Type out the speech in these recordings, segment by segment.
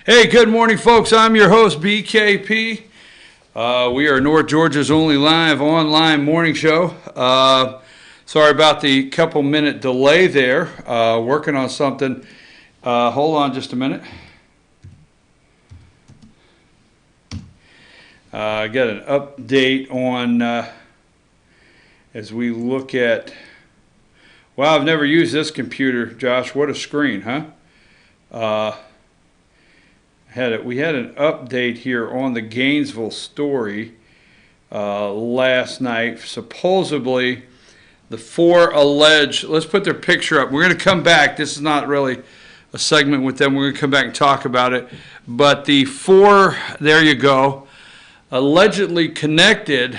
Hey, good morning, folks. I'm your host, BKP. We are North Georgia's only live online morning show. Sorry about the couple-minute delay there. Working on something. Hold on just a minute. I got an update on as we look at. Wow, I've never used this computer, Josh. What a screen, huh? We had an update here on the Gainesville story last night. Supposedly, the four alleged, let's put their picture up. We're going to come back. This is not really a segment with them. We're going to come back and talk about it. But the four, there you go, allegedly connected,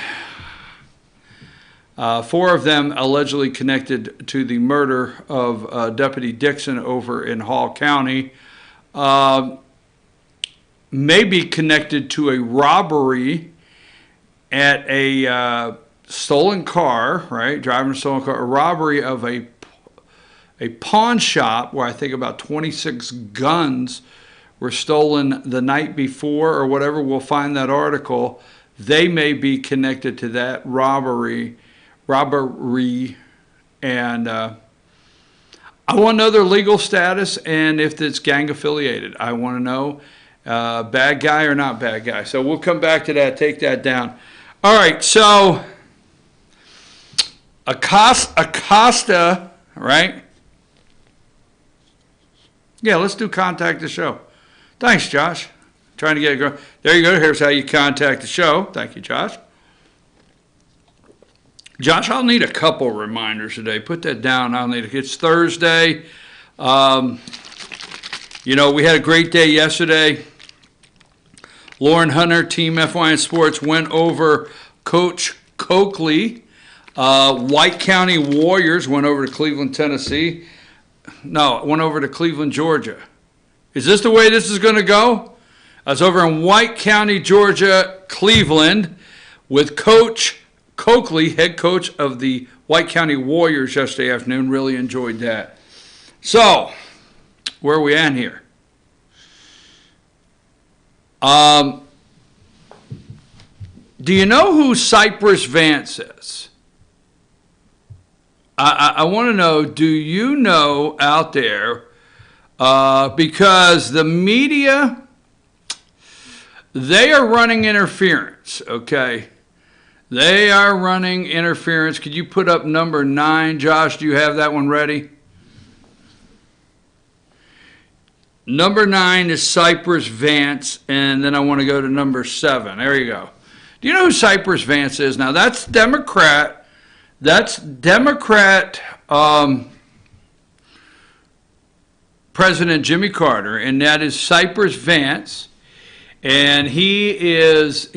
four of them allegedly connected to the murder of Deputy Dixon over in Hall County. May be connected to a robbery at a stolen car, right? Driving a stolen car, a robbery of a pawn shop where I think about 26 guns were stolen the night before or whatever. We'll find that article. They may be connected to that robbery, and I want to know their legal status and if it's gang affiliated. I want to know. Bad guy or not bad guy. So we'll come back to that, take that down. All right, so Acosta, right? Yeah, let's do contact the show. Thanks, Josh. Trying to get it going. There you go. Here's how you contact the show. Thank you, Josh. Josh, I'll need a couple reminders today. Put that down. It's Thursday. We had a great day yesterday. Lauren Hunter, Team FYN Sports, went over Coach Coakley. White County Warriors went over to Cleveland, Tennessee. No, went over to Cleveland, Georgia. Is this the way this is going to go? I was over in White County, Georgia, Cleveland, with Coach Coakley, head coach of the White County Warriors yesterday afternoon. Really enjoyed that. So, where are we at here? Do you know who Cypress Vance is? I want to know, do you know out there, because the media, they are running interference, okay? They are running interference. Could you put up number 9, Josh? Do you have that one ready? Number 9 is Cypress Vance, and then I want to go to number 7. There you go. Do you know who Cypress Vance is? Now, that's Democrat. That's Democrat President Jimmy Carter, and that is Cypress Vance. And he is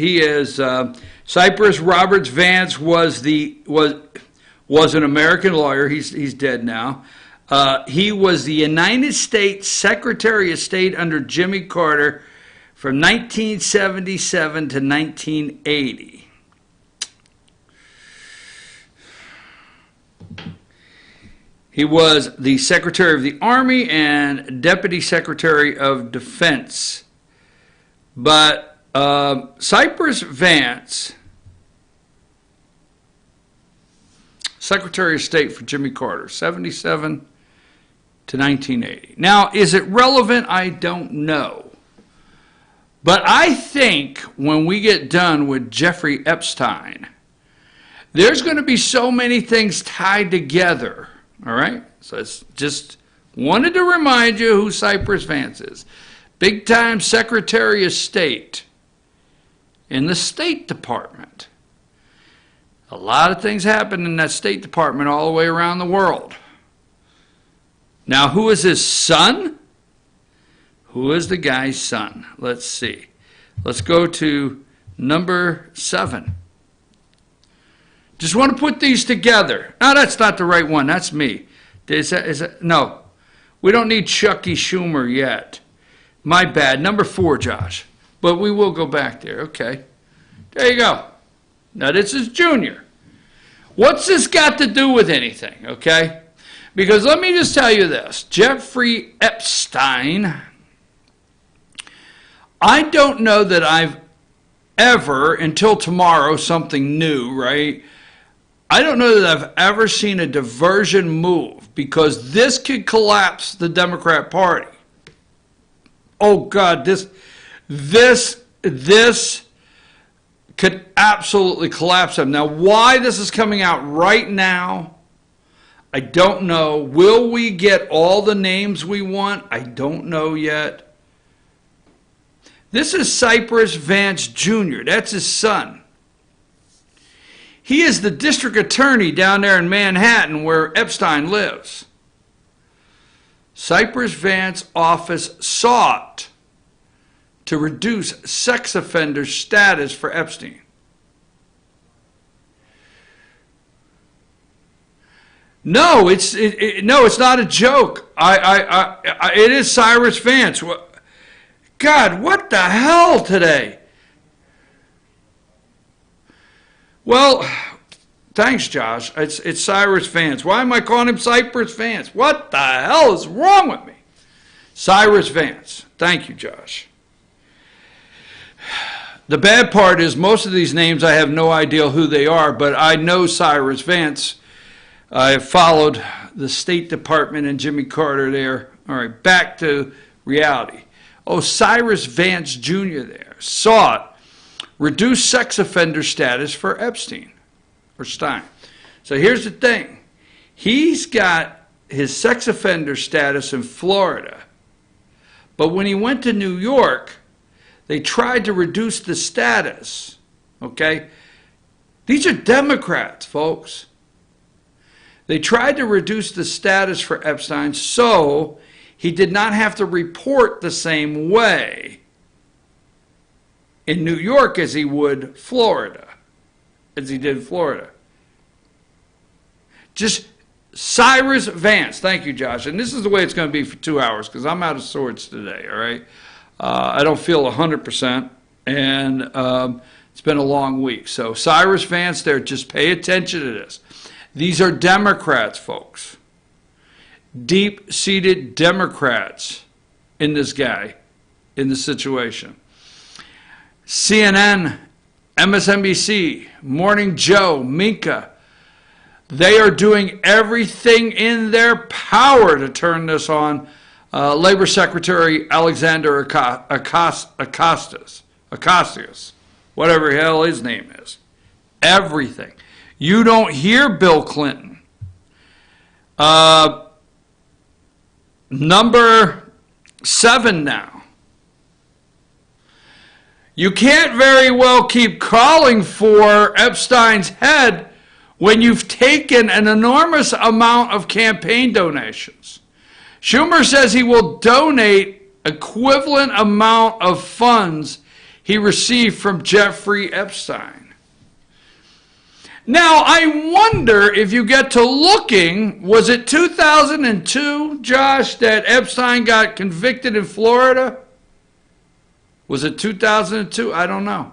Cypress Roberts Vance was an American lawyer. He's dead now. He was the United States Secretary of State under Jimmy Carter from 1977 to 1980. He was the Secretary of the Army and Deputy Secretary of Defense. But Cypress Vance, Secretary of State for Jimmy Carter, 77 to 1980. Now, is it relevant? I don't know. But I think when we get done with Jeffrey Epstein, there's going to be so many things tied together, all right? So it's just wanted to remind you who Cypress Vance is. Big-time Secretary of State in the State Department. A lot of things happen in that State Department all the way around the world. Now, who is his son? Who is the guy's son? Let's see. Let's go to number 7. Just want to put these together. No, that's not the right one. That's me. No, we don't need Chucky Schumer yet. My bad. Number 4, Josh. But we will go back there. Okay. There you go. Now, this is Junior. What's this got to do with anything, okay? Because let me just tell you this. Jeffrey Epstein I don't know that I've ever, until tomorrow, something new, right? I don't know that I've ever seen a diversion move, because this could collapse the Democrat Party. Oh God, this could absolutely collapse them. Now, why this is coming out right now, I don't know. Will we get all the names we want? I don't know yet. This is Cyrus Vance Jr. That's his son. He is the district attorney down there in Manhattan where Epstein lives. Cyrus Vance's office sought to reduce sex offender status for Epstein. No, it's not a joke. It is Cyrus Vance. God, what the hell today? Well, thanks, Josh. It's Cyrus Vance. Why am I calling him Cyrus Vance? What the hell is wrong with me? Cyrus Vance. Thank you, Josh. The bad part is most of these names I have no idea who they are, but I know Cyrus Vance. I have followed the State Department and Jimmy Carter there. All right, back to reality. Oh, Cyrus Vance Jr. there sought reduced sex offender status for Epstein or Stein. So here's the thing. He's got his sex offender status in Florida, but when he went to New York, they tried to reduce the status, okay? These are Democrats, folks. They tried to reduce the status for Epstein so he did not have to report the same way in New York as he would Florida, as he did Florida. Just Cyrus Vance. Thank you, Josh. And this is the way it's going to be for 2 hours because I'm out of sorts today, all right? I don't feel 100%, and it's been a long week. So Cyrus Vance there, just pay attention to this. These are Democrats, folks. Deep-seated Democrats in this guy, in this situation. CNN, MSNBC, Morning Joe, Minka, they are doing everything in their power to turn this on Labor Secretary Alexander Ocasio, whatever the hell his name is. Everything. You don't hear Bill Clinton. Number 7 now. You can't very well keep calling for Epstein's head when you've taken an enormous amount of campaign donations. Schumer says he will donate equivalent amount of funds he received from Jeffrey Epstein. Now, I wonder if you get to looking, was it 2002, Josh, that Epstein got convicted in Florida? Was it 2002? I don't know.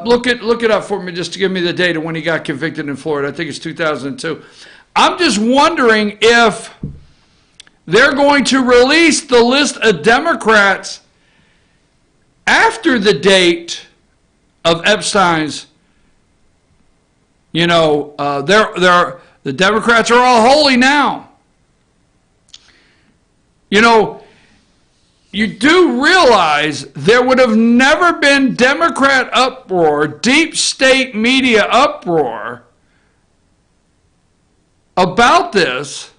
Look it up for me just to give me the date of when he got convicted in Florida. I think it's 2002. I'm just wondering if they're going to release the list of Democrats after the date of Epstein's. You know, the Democrats are all holy now. You know, you do realize there would have never been Democrat uproar, deep state media uproar about this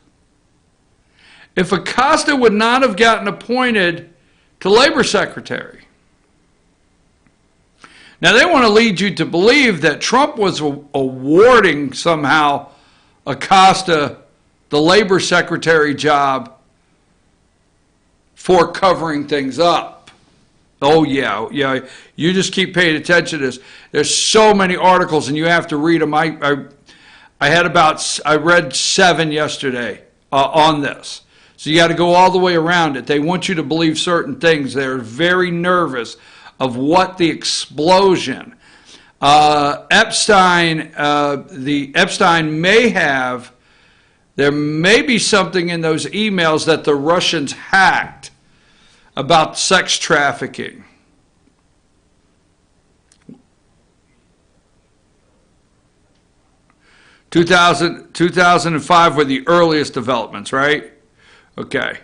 if Acosta would not have gotten appointed to Labor Secretary. Now, they want to lead you to believe that Trump was awarding somehow Acosta the Labor Secretary job for covering things up. Oh, yeah. You just keep paying attention to this. There's so many articles, and you have to read them. I read 7 yesterday on this. So you got to go all the way around it. They want you to believe certain things. They're very nervous of what the explosion. Epstein may have, there may be something in those emails that the Russians hacked about sex trafficking. Two thousand and five were the earliest developments, right? Okay.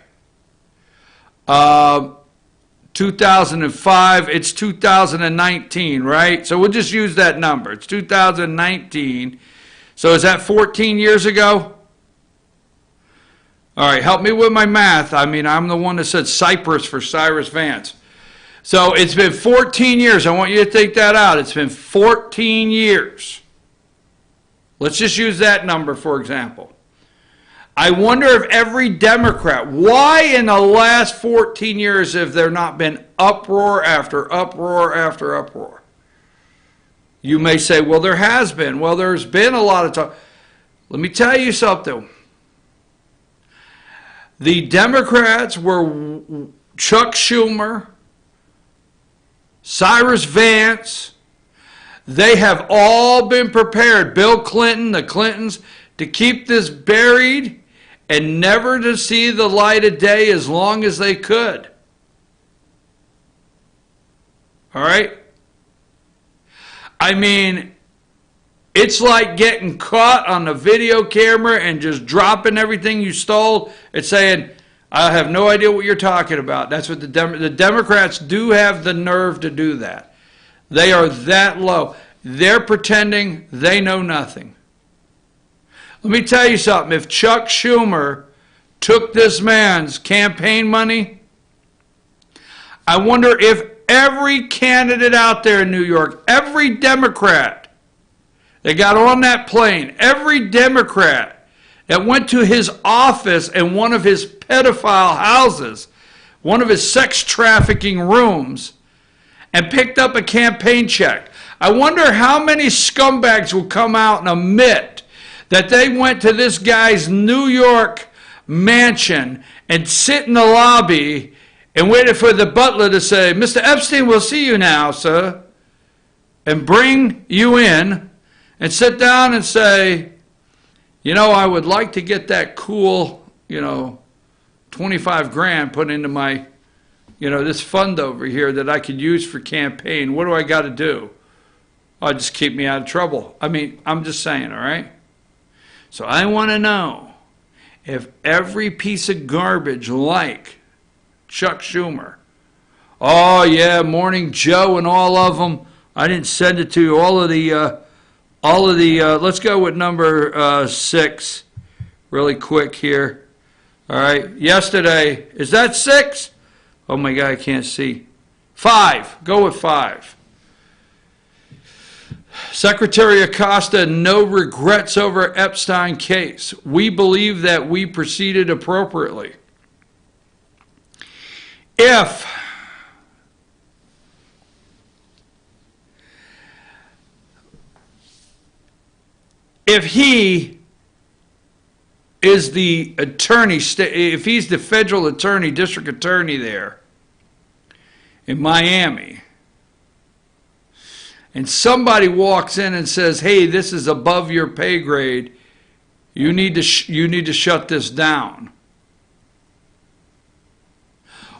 2005, it's 2019, right? So we'll just use that number. It's 2019. So is that 14 years ago? All right, help me with my math. I mean, I'm the one that said Cyprus for Cyrus Vance. So it's been 14 years. I want you to take that out. It's been 14 years. Let's just use that number, for example. I wonder if every Democrat, why in the last 14 years have there not been uproar after uproar after uproar? You may say, well, there has been. Well, there's been a lot of talk. Let me tell you something. The Democrats were Chuck Schumer, Cyrus Vance. They have all been prepared, Bill Clinton, the Clintons, to keep this buried and never to see the light of day as long as they could. All right? I mean, it's like getting caught on the video camera and just dropping everything you stole and saying, I have no idea what you're talking about. That's what the Democrats do have the nerve to do that. They are that low. They're pretending they know nothing. Let me tell you something. If Chuck Schumer took this man's campaign money, I wonder if every candidate out there in New York, every Democrat that got on that plane, every Democrat that went to his office in one of his pedophile houses, one of his sex trafficking rooms, and picked up a campaign check. I wonder how many scumbags will come out and admit that they went to this guy's New York mansion and sit in the lobby and waited for the butler to say, Mr. Epstein, we'll see you now, sir, and bring you in and sit down and say, you know, I would like to get that cool, 25 grand put into my, this fund over here that I could use for campaign. What do I got to do? Oh, just keep me out of trouble. I mean, I'm just saying, all right? So I want to know if every piece of garbage like Chuck Schumer, oh yeah, Morning Joe and all of them, I didn't send it to you, all of the, let's go with number 6 really quick here. All right, yesterday, is that 6? Oh my God, I can't see. 5, go with 5. Secretary Acosta, no regrets over Epstein case. We believe that we proceeded appropriately. If he is the attorney, if he's the federal attorney, district attorney there in Miami, and somebody walks in and says, hey, this is above your pay grade, you need to shut this down.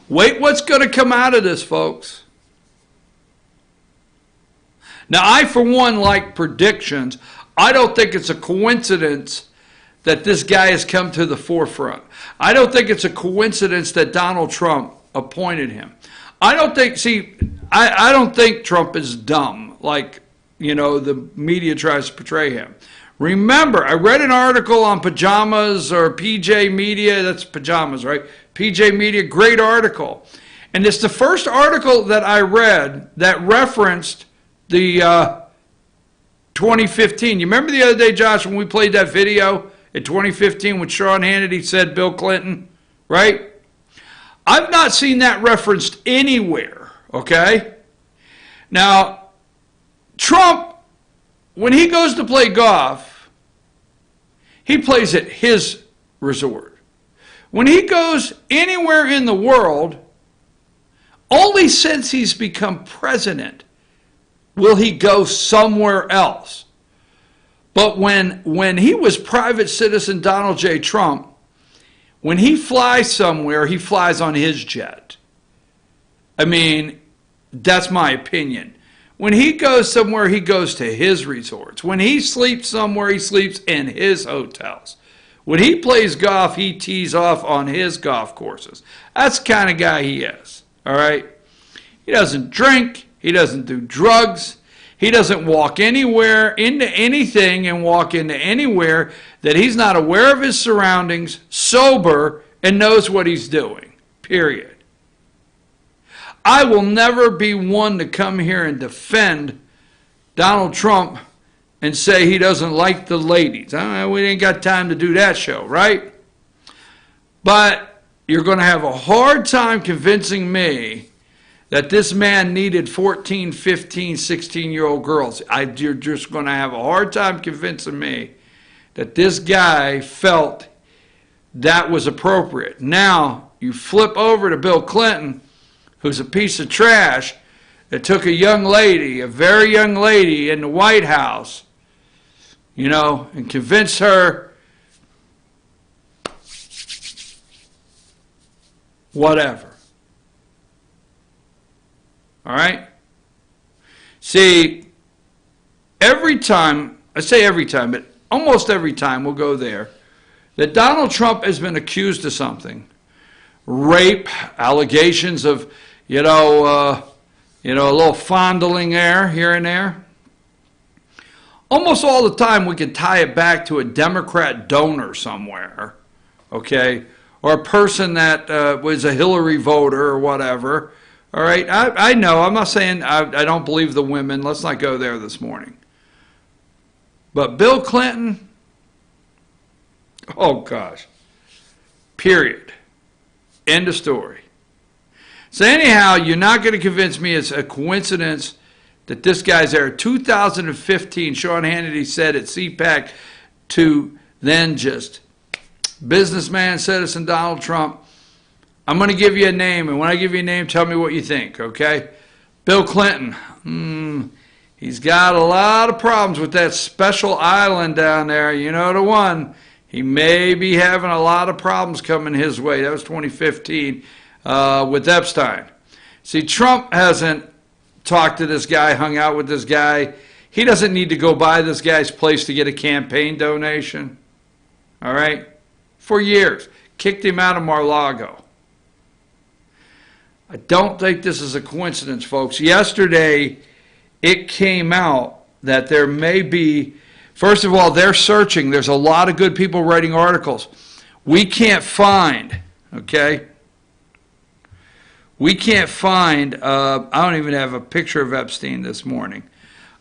Wait, what's going to come out of this, folks? Now, I, for one, like predictions. I don't think it's a coincidence that this guy has come to the forefront. I don't think it's a coincidence that Donald Trump appointed him. I don't think Trump is dumb like, the media tries to portray him. Remember, I read an article on Pajamas or PJ Media, that's Pajamas, right? PJ Media, great article. And it's the first article that I read that referenced the 2015. You remember the other day, Josh, when we played that video in 2015 when Sean Hannity said Bill Clinton, right? I've not seen that referenced anywhere, okay? Now, Trump, when he goes to play golf, he plays at his resort. When he goes anywhere in the world, only since he's become president will he go somewhere else. But when he was private citizen Donald J. Trump, when he flies somewhere, he flies on his jet. I mean, that's my opinion. When he goes somewhere, he goes to his resorts. When he sleeps somewhere, he sleeps in his hotels. When he plays golf, he tees off on his golf courses. That's the kind of guy he is, all right? He doesn't drink. He doesn't do drugs. He doesn't walk anywhere into anything and walk into anywhere that he's not aware of his surroundings, sober, and knows what he's doing, period. I will never be one to come here and defend Donald Trump and say he doesn't like the ladies. We ain't got time to do that show, right? But you're going to have a hard time convincing me that this man needed 14, 15, 16-year-old girls. You're just going to have a hard time convincing me that this guy felt that was appropriate. Now, you flip over to Bill Clinton, who's a piece of trash, that took a young lady, a very young lady in the White House, and convinced her whatever. All right? See, every time, I say every time, but almost every time we'll go there, that Donald Trump has been accused of something, rape, allegations of, a little fondling there, here and there. Almost all the time we can tie it back to a Democrat donor somewhere, okay, or a person that was a Hillary voter or whatever. All right, I know, I'm not saying I don't believe the women. Let's not go there this morning. But Bill Clinton, oh gosh, period. End of story. So anyhow, you're not going to convince me it's a coincidence that this guy's there. 2015, Sean Hannity said at CPAC to then just businessman, citizen Donald Trump, I'm going to give you a name, and when I give you a name, tell me what you think, okay? Bill Clinton, he's got a lot of problems with that special island down there. You know the one. He may be having a lot of problems coming his way. That was 2015 with Epstein. See, Trump hasn't talked to this guy, hung out with this guy. He doesn't need to go by this guy's place to get a campaign donation. All right? For years. Kicked him out of Mar-a-Lago. I don't think this is a coincidence, folks. Yesterday, it came out that there may be, first of all, they're searching. There's a lot of good people writing articles. We can't find, okay? We can't find, I don't even have a picture of Epstein this morning.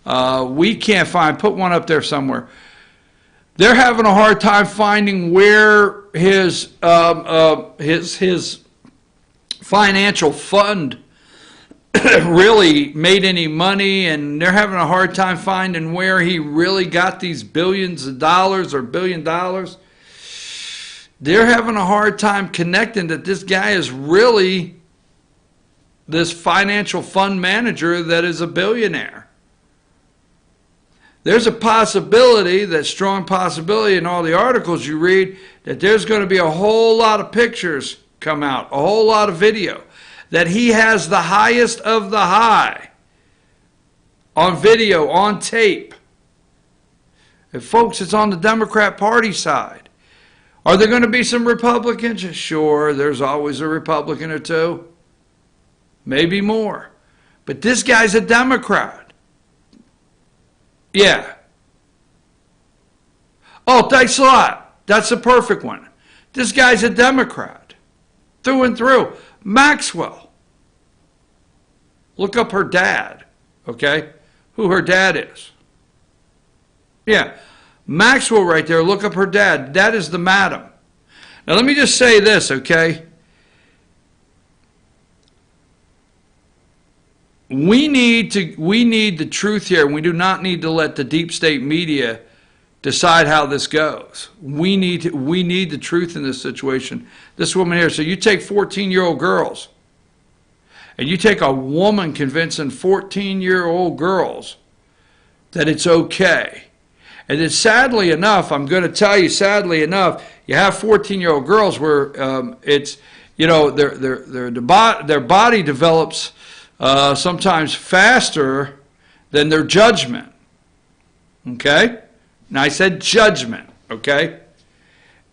We can't find, put one up there somewhere. They're having a hard time finding where his financial fund really made any money, and they're having a hard time finding where he really got these billions of dollars or $1 billion. They're having a hard time connecting that this guy is really this financial fund manager that is a billionaire. There's a possibility, that strong possibility in all the articles you read, that there's going to be a whole lot of pictures come out, a whole lot of video, that he has the highest of the high on video, on tape. And folks, it's on the Democrat Party side. Are there going to be some Republicans? Sure, there's always a Republican or two. Maybe more. But this guy's a Democrat. Yeah. Oh, thanks a lot. That's the perfect one. This guy's a Democrat. Through and through. Maxwell. Look up her dad, okay? Who her dad is. Yeah. Maxwell right there. Look up her dad. That is the madam. Now let me just say this, okay? We need the truth here. We do not need to let the deep state media decide how this goes. We need the truth in this situation. This woman here, so you take 14-year-old girls, and you take a woman convincing 14-year-old girls that it's okay. And then sadly enough, I'm going to tell you, sadly enough, you have 14-year-old girls where their body develops sometimes faster than their judgment. Okay? Now I said judgment, okay?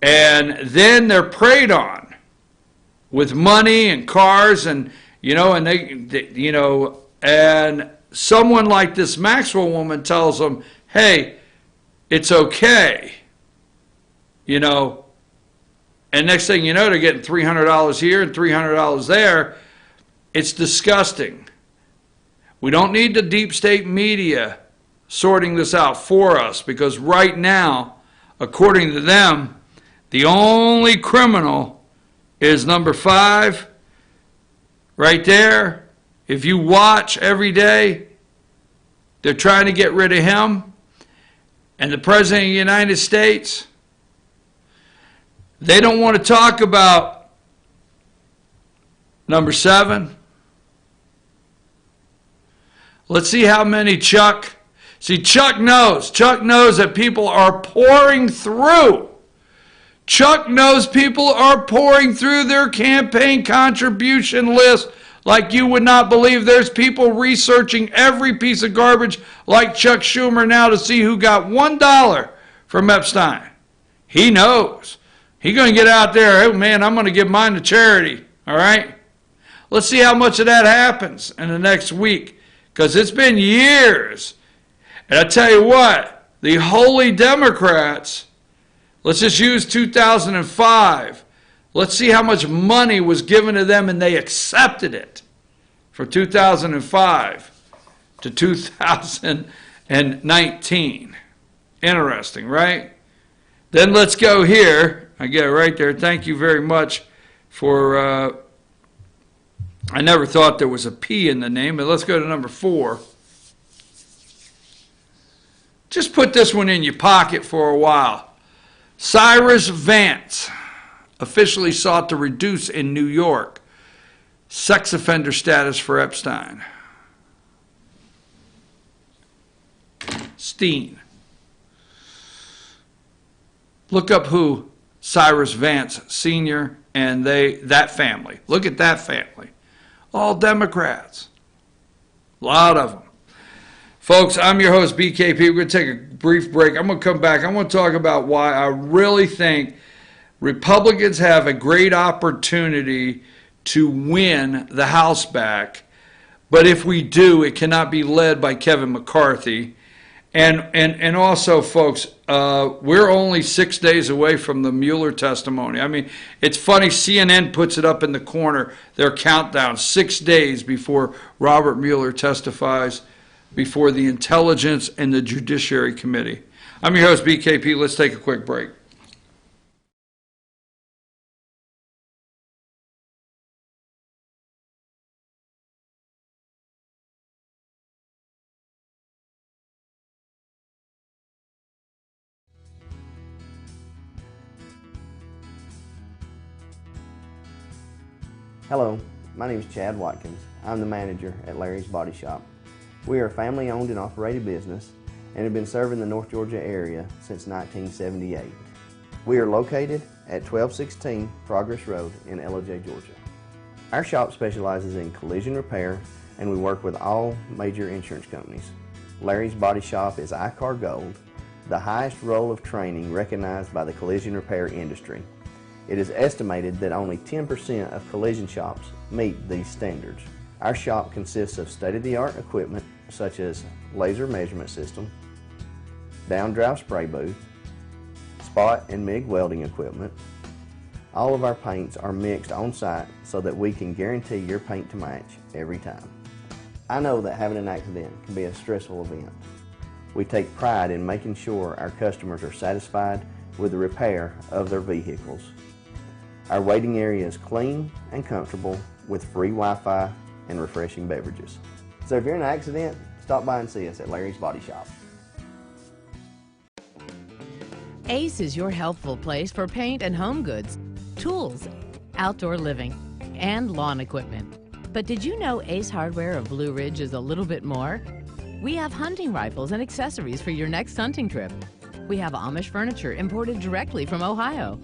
And then they're preyed on with money and cars and, and someone like this Maxwell woman tells them, hey, it's okay, and next thing you know, they're getting $300 here and $300 there. It's disgusting. We don't need the deep state media sorting this out for us, because right now, according to them, the only criminal is number 5 right there. If you watch every day, they're trying to get rid of him. And the President of the United States, they don't want to talk about number 7. Let's see how many Chuck. See, Chuck knows. Chuck knows that people are pouring through. Chuck knows people are pouring through their campaign contribution list like you would not believe. There's people researching every piece of garbage like Chuck Schumer now to see who got $1 from Epstein. He knows. He's going to get out there, oh man, I'm going to give mine to charity, all right? Let's see how much of that happens in the next week, because it's been years. And I tell you what, the holy Democrats, let's just use 2005. Let's see how much money was given to them and they accepted it from 2005 to 2019. Interesting, right? Then let's go here. I get it right there. Thank you very much for, I never thought there was a P in the name, but let's go to number 4. Just put this one in your pocket for a while. Cyrus Vance officially sought to reduce in New York sex offender status for Epstein. Steen. Look up who Cyrus Vance Sr. and that family. Look at that family. All Democrats. A lot of them. Folks, I'm your host, BKP. We're going to take a brief break. I'm going to come back. I'm going to talk about why I really think Republicans have a great opportunity to win the House back. But if we do, it cannot be led by Kevin McCarthy. And also, folks, we're only 6 days away from the Mueller testimony. I mean, it's funny, CNN puts it up in the corner, their countdown, 6 days before Robert Mueller testifies before the Intelligence and the Judiciary Committee. I'm your host, BKP. Let's take a quick break. Hello, my name is Chad Watkins. I'm the manager at Larry's Body Shop. We are a family-owned and operated business and have been serving the North Georgia area since 1978. We are located at 1216 Progress Road in LOJ, Georgia. Our shop specializes in collision repair and we work with all major insurance companies. Larry's Body Shop is ICAR Gold, the highest role of training recognized by the collision repair industry. It is estimated that only 10% of collision shops meet these standards. Our shop consists of state-of-the-art equipment such as laser measurement system, down-drive spray booth, spot and MIG welding equipment. All of our paints are mixed on-site so that we can guarantee your paint to match every time. I know that having an accident can be a stressful event. We take pride in making sure our customers are satisfied with the repair of their vehicles. Our waiting area is clean and comfortable with free Wi-Fi and refreshing beverages. So if you're in an accident, stop by and see us at Larry's Body Shop. Ace is your healthful place for paint and home goods, tools, outdoor living, and lawn equipment. But did you know Ace Hardware of Blue Ridge is a little bit more? We have hunting rifles and accessories for your next hunting trip. We have Amish furniture imported directly from Ohio.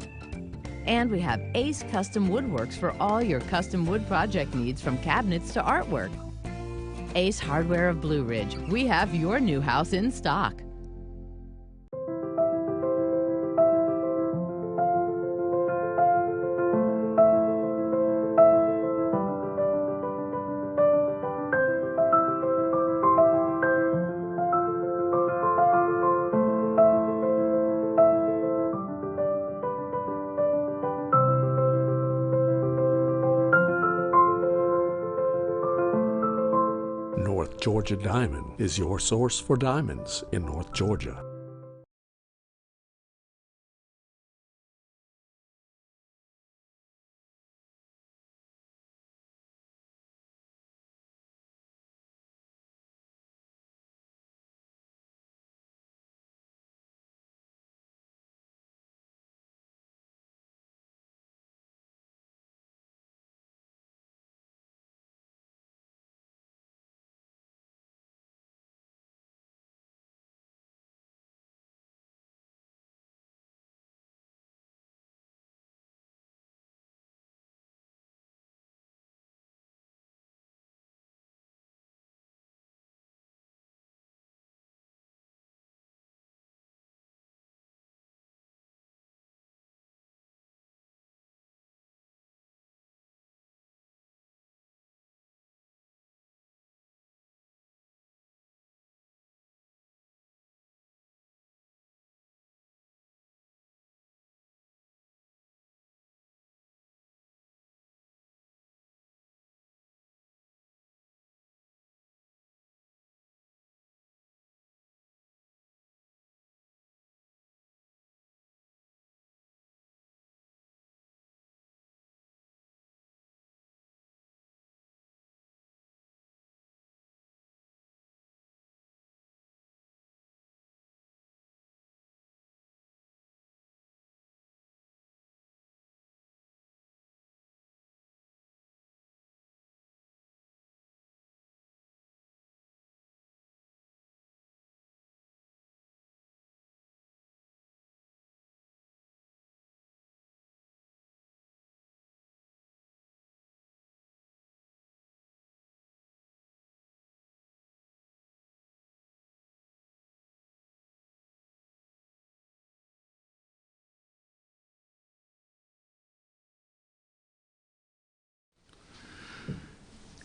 And we have Ace Custom Woodworks for all your custom wood project needs, from cabinets to artwork. Ace Hardware of Blue Ridge. We have your new house in stock. North Georgia Diamond is your source for diamonds in North Georgia.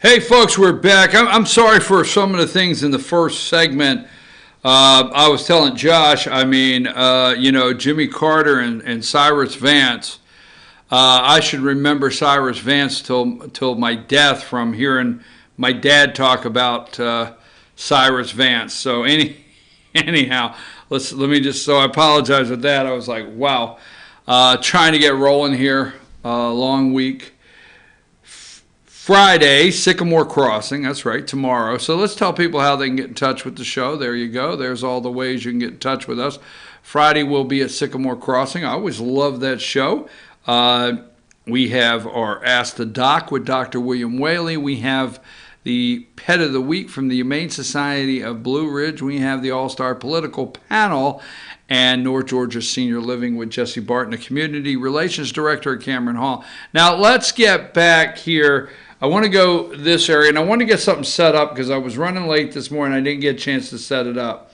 Hey folks, we're back. I'm sorry for some of the things in the first segment. I was telling Josh, Jimmy Carter and Cyrus Vance. I should remember Cyrus Vance till my death from hearing my dad talk about Cyrus Vance. So anyhow, so I apologize with that. I was like, wow. Trying to get rolling here. Long week. Friday, Sycamore Crossing. That's right, tomorrow. So let's tell people how they can get in touch with the show. There you go. There's all the ways you can get in touch with us. Friday we'll be at Sycamore Crossing. I always love that show. We have our Ask the Doc with Dr. William Whaley. We have the Pet of the Week from the Humane Society of Blue Ridge. We have the All-Star Political Panel and North Georgia Senior Living with Jesse Barton, the Community Relations Director at Cameron Hall. Now let's get back here. I want to go this area, and I want to get something set up because I was running late this morning. I didn't get a chance to set it up.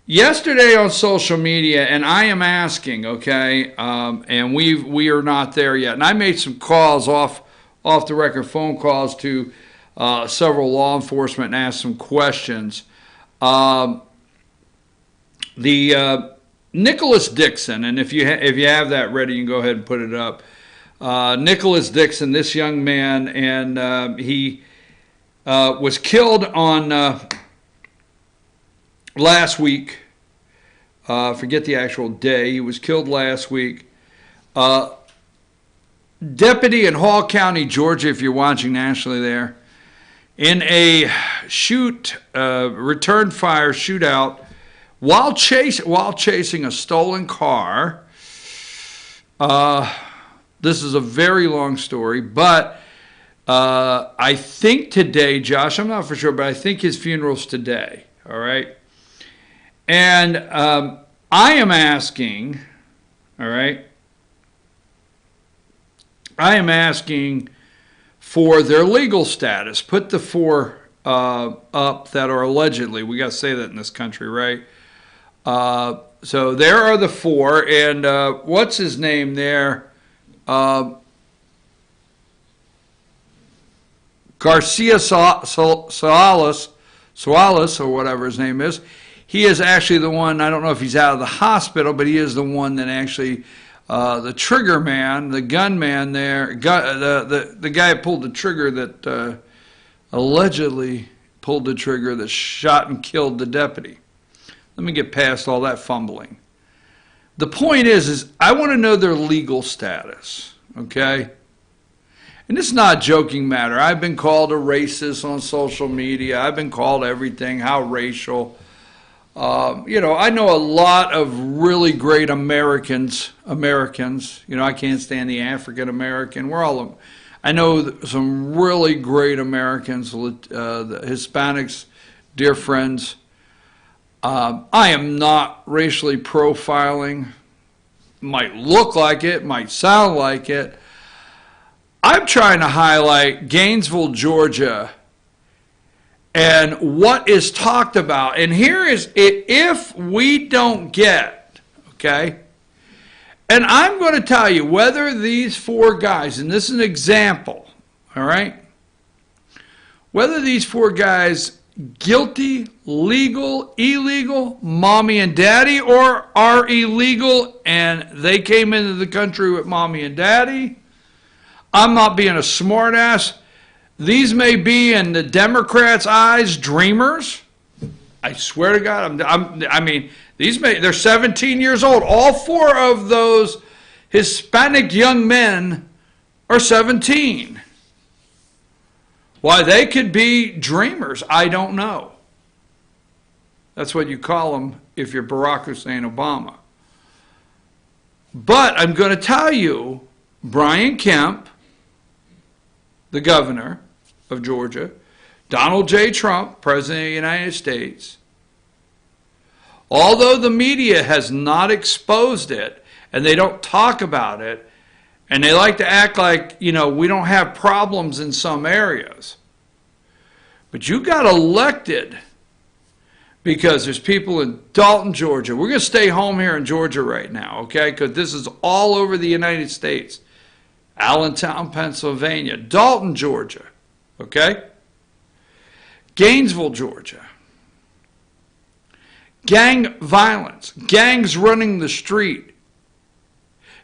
Yesterday on social media, and I am asking, okay, and we are not there yet. And I made some calls off the record, phone calls to several law enforcement and asked some questions. The Nicholas Dixon, and if you have that ready, you can go ahead and put it up. Nicholas Dixon, this young man, and he was killed on last week. Forget the actual day. He was killed last week. Deputy in Hall County, Georgia, if you're watching nationally there, in a return fire shootout while chasing a stolen car. This is a very long story, but I think today, Josh, I'm not for sure, but I think his funeral's today, all right? And I am asking, all right, I am asking for their legal status. Put the 4 up that are allegedly. We got to say that in this country, right? So there are the 4, and what's his name there? Garcia Salas, or whatever his name is. He is actually the one, I don't know if he's out of the hospital, but he is the one that actually, the trigger man, the gunman there, the guy that pulled the trigger that allegedly pulled the trigger that shot and killed the deputy. Let me get past all that fumbling. The point is I want to know their legal status, okay? And it's not a joking matter. I've been called a racist on social media. I've been called everything, how racial. I know a lot of really great Americans. I can't stand the African American. I know some really great Americans, the Hispanics, dear friends. I am not racially profiling. Might look like it, might sound like it. I'm trying to highlight Gainesville, Georgia, and what is talked about. And here is it, if we don't get, okay, and I'm going to tell you whether these 4 guys, and this is an example, all right, whether these 4 guys guilty, legal, illegal, mommy and daddy, or are illegal and they came into the country with mommy and daddy. I'm not being a smartass. These may be, in the Democrats' eyes, dreamers. I swear to God, they're 17 years old. All 4 of those Hispanic young men are 17. Why they could be dreamers, I don't know. That's what you call them if you're Barack Hussein Obama. But I'm going to tell you, Brian Kemp, the governor of Georgia, Donald J. Trump, President of the United States, although the media has not exposed it and they don't talk about it, and they like to act like, we don't have problems in some areas. But you got elected because there's people in Dalton, Georgia. We're going to stay home here in Georgia right now, okay? Because this is all over the United States. Allentown, Pennsylvania. Dalton, Georgia, okay? Gainesville, Georgia. Gang violence. Gangs running the street.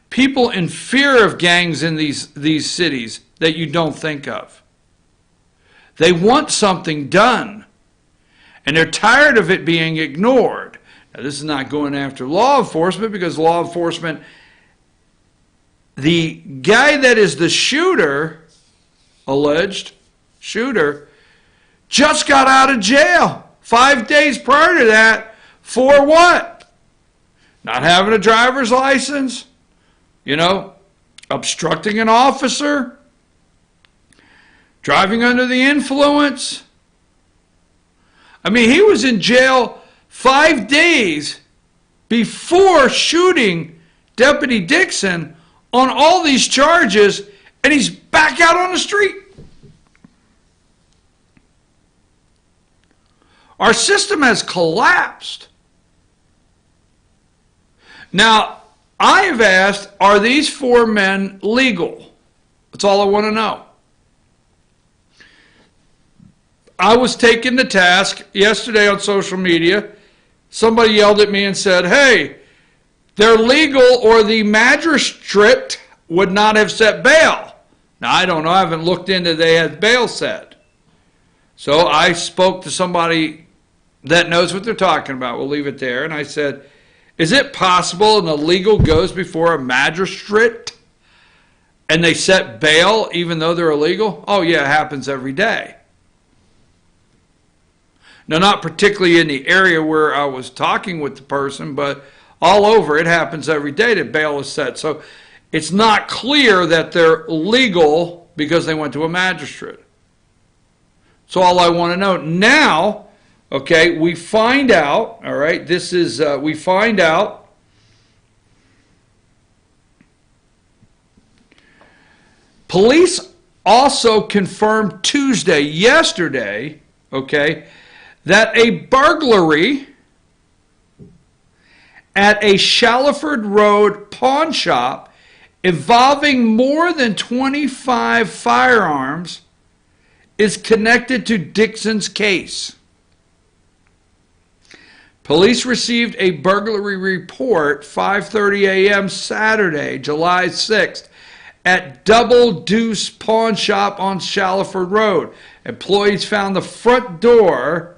People in fear of gangs in these cities that you don't think of. They want something done, and they're tired of it being ignored. Now, this is not going after law enforcement, because law enforcement, the guy that is the shooter, alleged shooter, just got out of jail 5 days prior to that. For what? Not having a driver's license? Obstructing an officer, driving under the influence. He was in jail 5 days before shooting Deputy Dixon on all these charges, and he's back out on the street. Our system has collapsed. Now, I have asked, are these 4 men legal? That's all I want to know. I was taken to task yesterday on social media. Somebody yelled at me and said, hey, they're legal, or the magistrate would not have set bail. Now, I don't know. I haven't looked into they had bail set. So I spoke to somebody that knows what they're talking about. We'll leave it there. And I said, is it possible an illegal goes before a magistrate and they set bail even though they're illegal? Oh, yeah, it happens every day. Now, not particularly in the area where I was talking with the person, but all over it happens every day that bail is set. So it's not clear that they're legal because they went to a magistrate. So all I want to know now, okay, we find out, all right, this is, we find out Police also confirmed yesterday, okay, that a burglary at a Shallowford Road pawn shop involving more than 25 firearms is connected to Dixon's case. Police received a burglary report 5:30 a.m. Saturday, July 6th, at Double Deuce Pawn Shop on Shallowford Road. Employees found the front door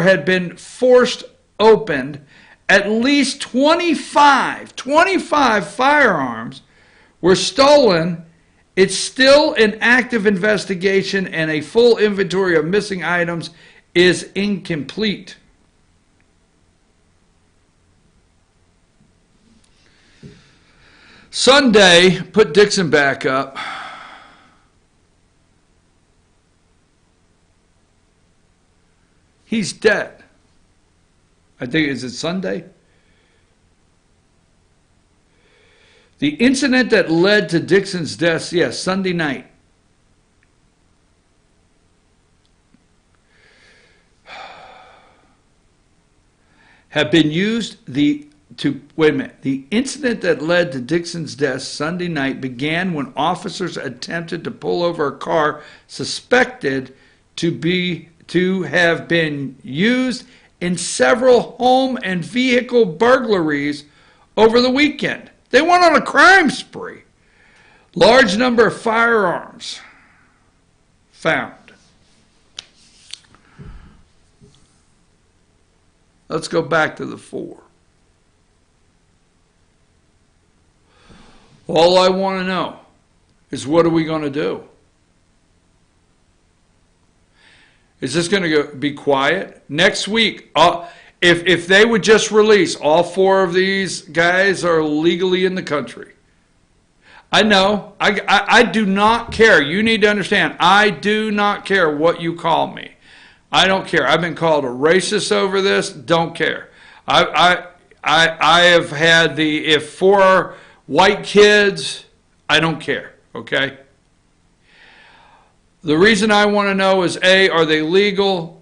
had been forced opened. At least 25 firearms were stolen. It's still an active investigation, and a full inventory of missing items is incomplete. Sunday, put Dixon back up. He's dead. I think, is it Sunday? The incident that led to Dixon's death, yes, Sunday night. Have been used the incident that led to Dixon's death Sunday night began when officers attempted to pull over a car suspected to have been used in several home and vehicle burglaries over the weekend. They went on a crime spree. Large number of firearms found. Let's go back to the 4. All I want to know is, what are we going to do? Is this going to be quiet? Next week, if they would just release all 4 of these guys are legally in the country. I know. I do not care. You need to understand. I do not care what you call me. I don't care. I've been called a racist over this. Don't care. I have had if 4 white kids, I don't care. Okay? The reason I want to know is, A, are they legal?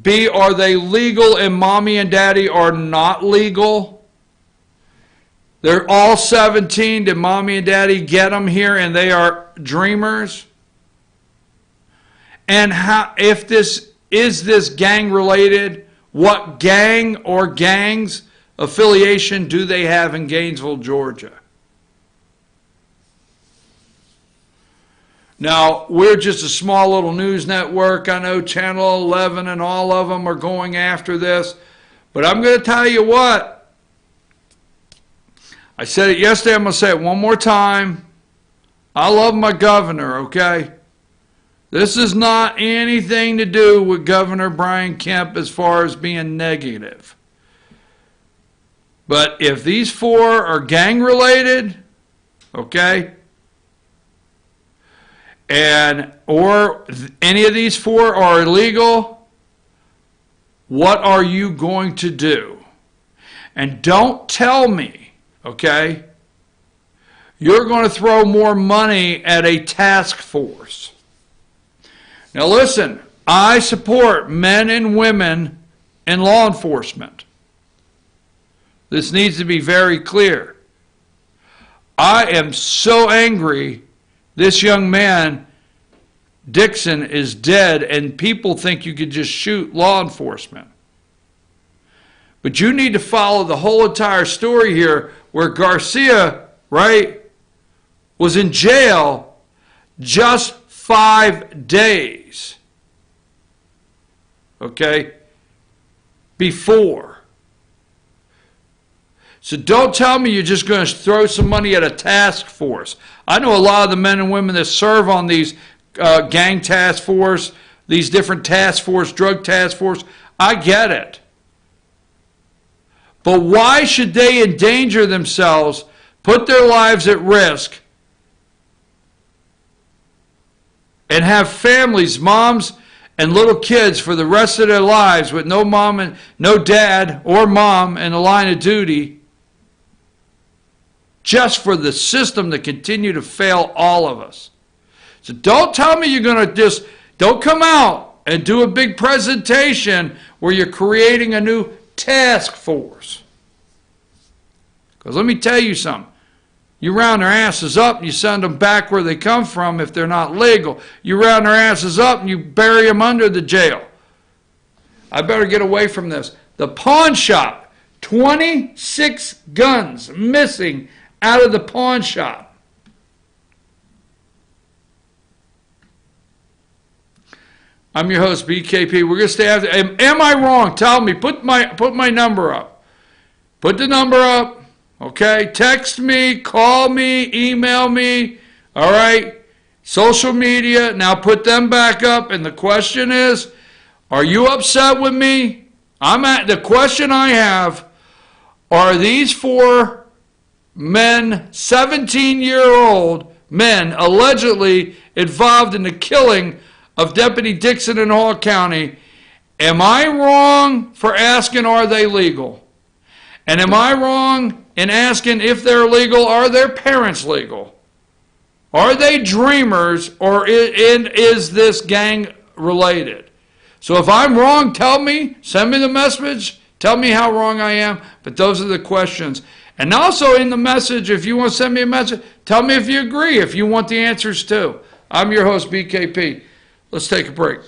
B, are they legal and mommy and daddy are not legal? They're all 17. Did mommy and daddy get them here and they are dreamers? And if this is gang related, what gang or gangs affiliation do they have in Gainesville, Georgia? Now, we're just a small little news network. I know Channel 11 and all of them are going after this. But I'm going to tell you what. I said it yesterday. I'm going to say it one more time. I love my governor, okay? This is not anything to do with Governor Brian Kemp as far as being negative. But if these 4 are gang related, okay, or any of these 4 are illegal, what are you going to do? And don't tell me, okay, you're going to throw more money at a task force. Now listen, I support men and women in law enforcement. This needs to be very clear. I am so angry this young man, Dixon, is dead, and people think you could just shoot law enforcement. But you need to follow the whole entire story here, where Garcia, right, was in jail just 5 days, okay, before. So don't tell me you're just going to throw some money at a task force. I know a lot of the men and women that serve on these gang task force, these different task force, drug task force. I get it. But why should they endanger themselves, put their lives at risk, and have families, moms and little kids for the rest of their lives with no mom and no dad or mom in the line of duty, just for the system to continue to fail all of us. So don't tell me you're going to don't come out and do a big presentation where you're creating a new task force. Because let me tell you something. You round their asses up and you send them back where they come from if they're not legal. You round their asses up and you bury them under the jail. I better get away from this. The pawn shop, 26 guns missing out of the pawn shop. I'm your host, BKP. We're going to stay after. Am I wrong? Tell me. Put my number up. Put the number up. Okay? Text me, call me, email me. All right? Social media. Now put them back up. And the question is, are you upset with me? The question I have, are these 4 men, 17-year-old men, allegedly involved in the killing of Deputy Dixon in Hall County, am I wrong for asking, are they legal? And am I wrong in asking if they're legal, are their parents legal? Are they dreamers, or is this gang related? So if I'm wrong, tell me, send me the message, tell me how wrong I am, but those are the questions. And also in the message, if you want to send me a message, tell me if you agree, if you want the answers too. I'm your host, BKP. Let's take a break.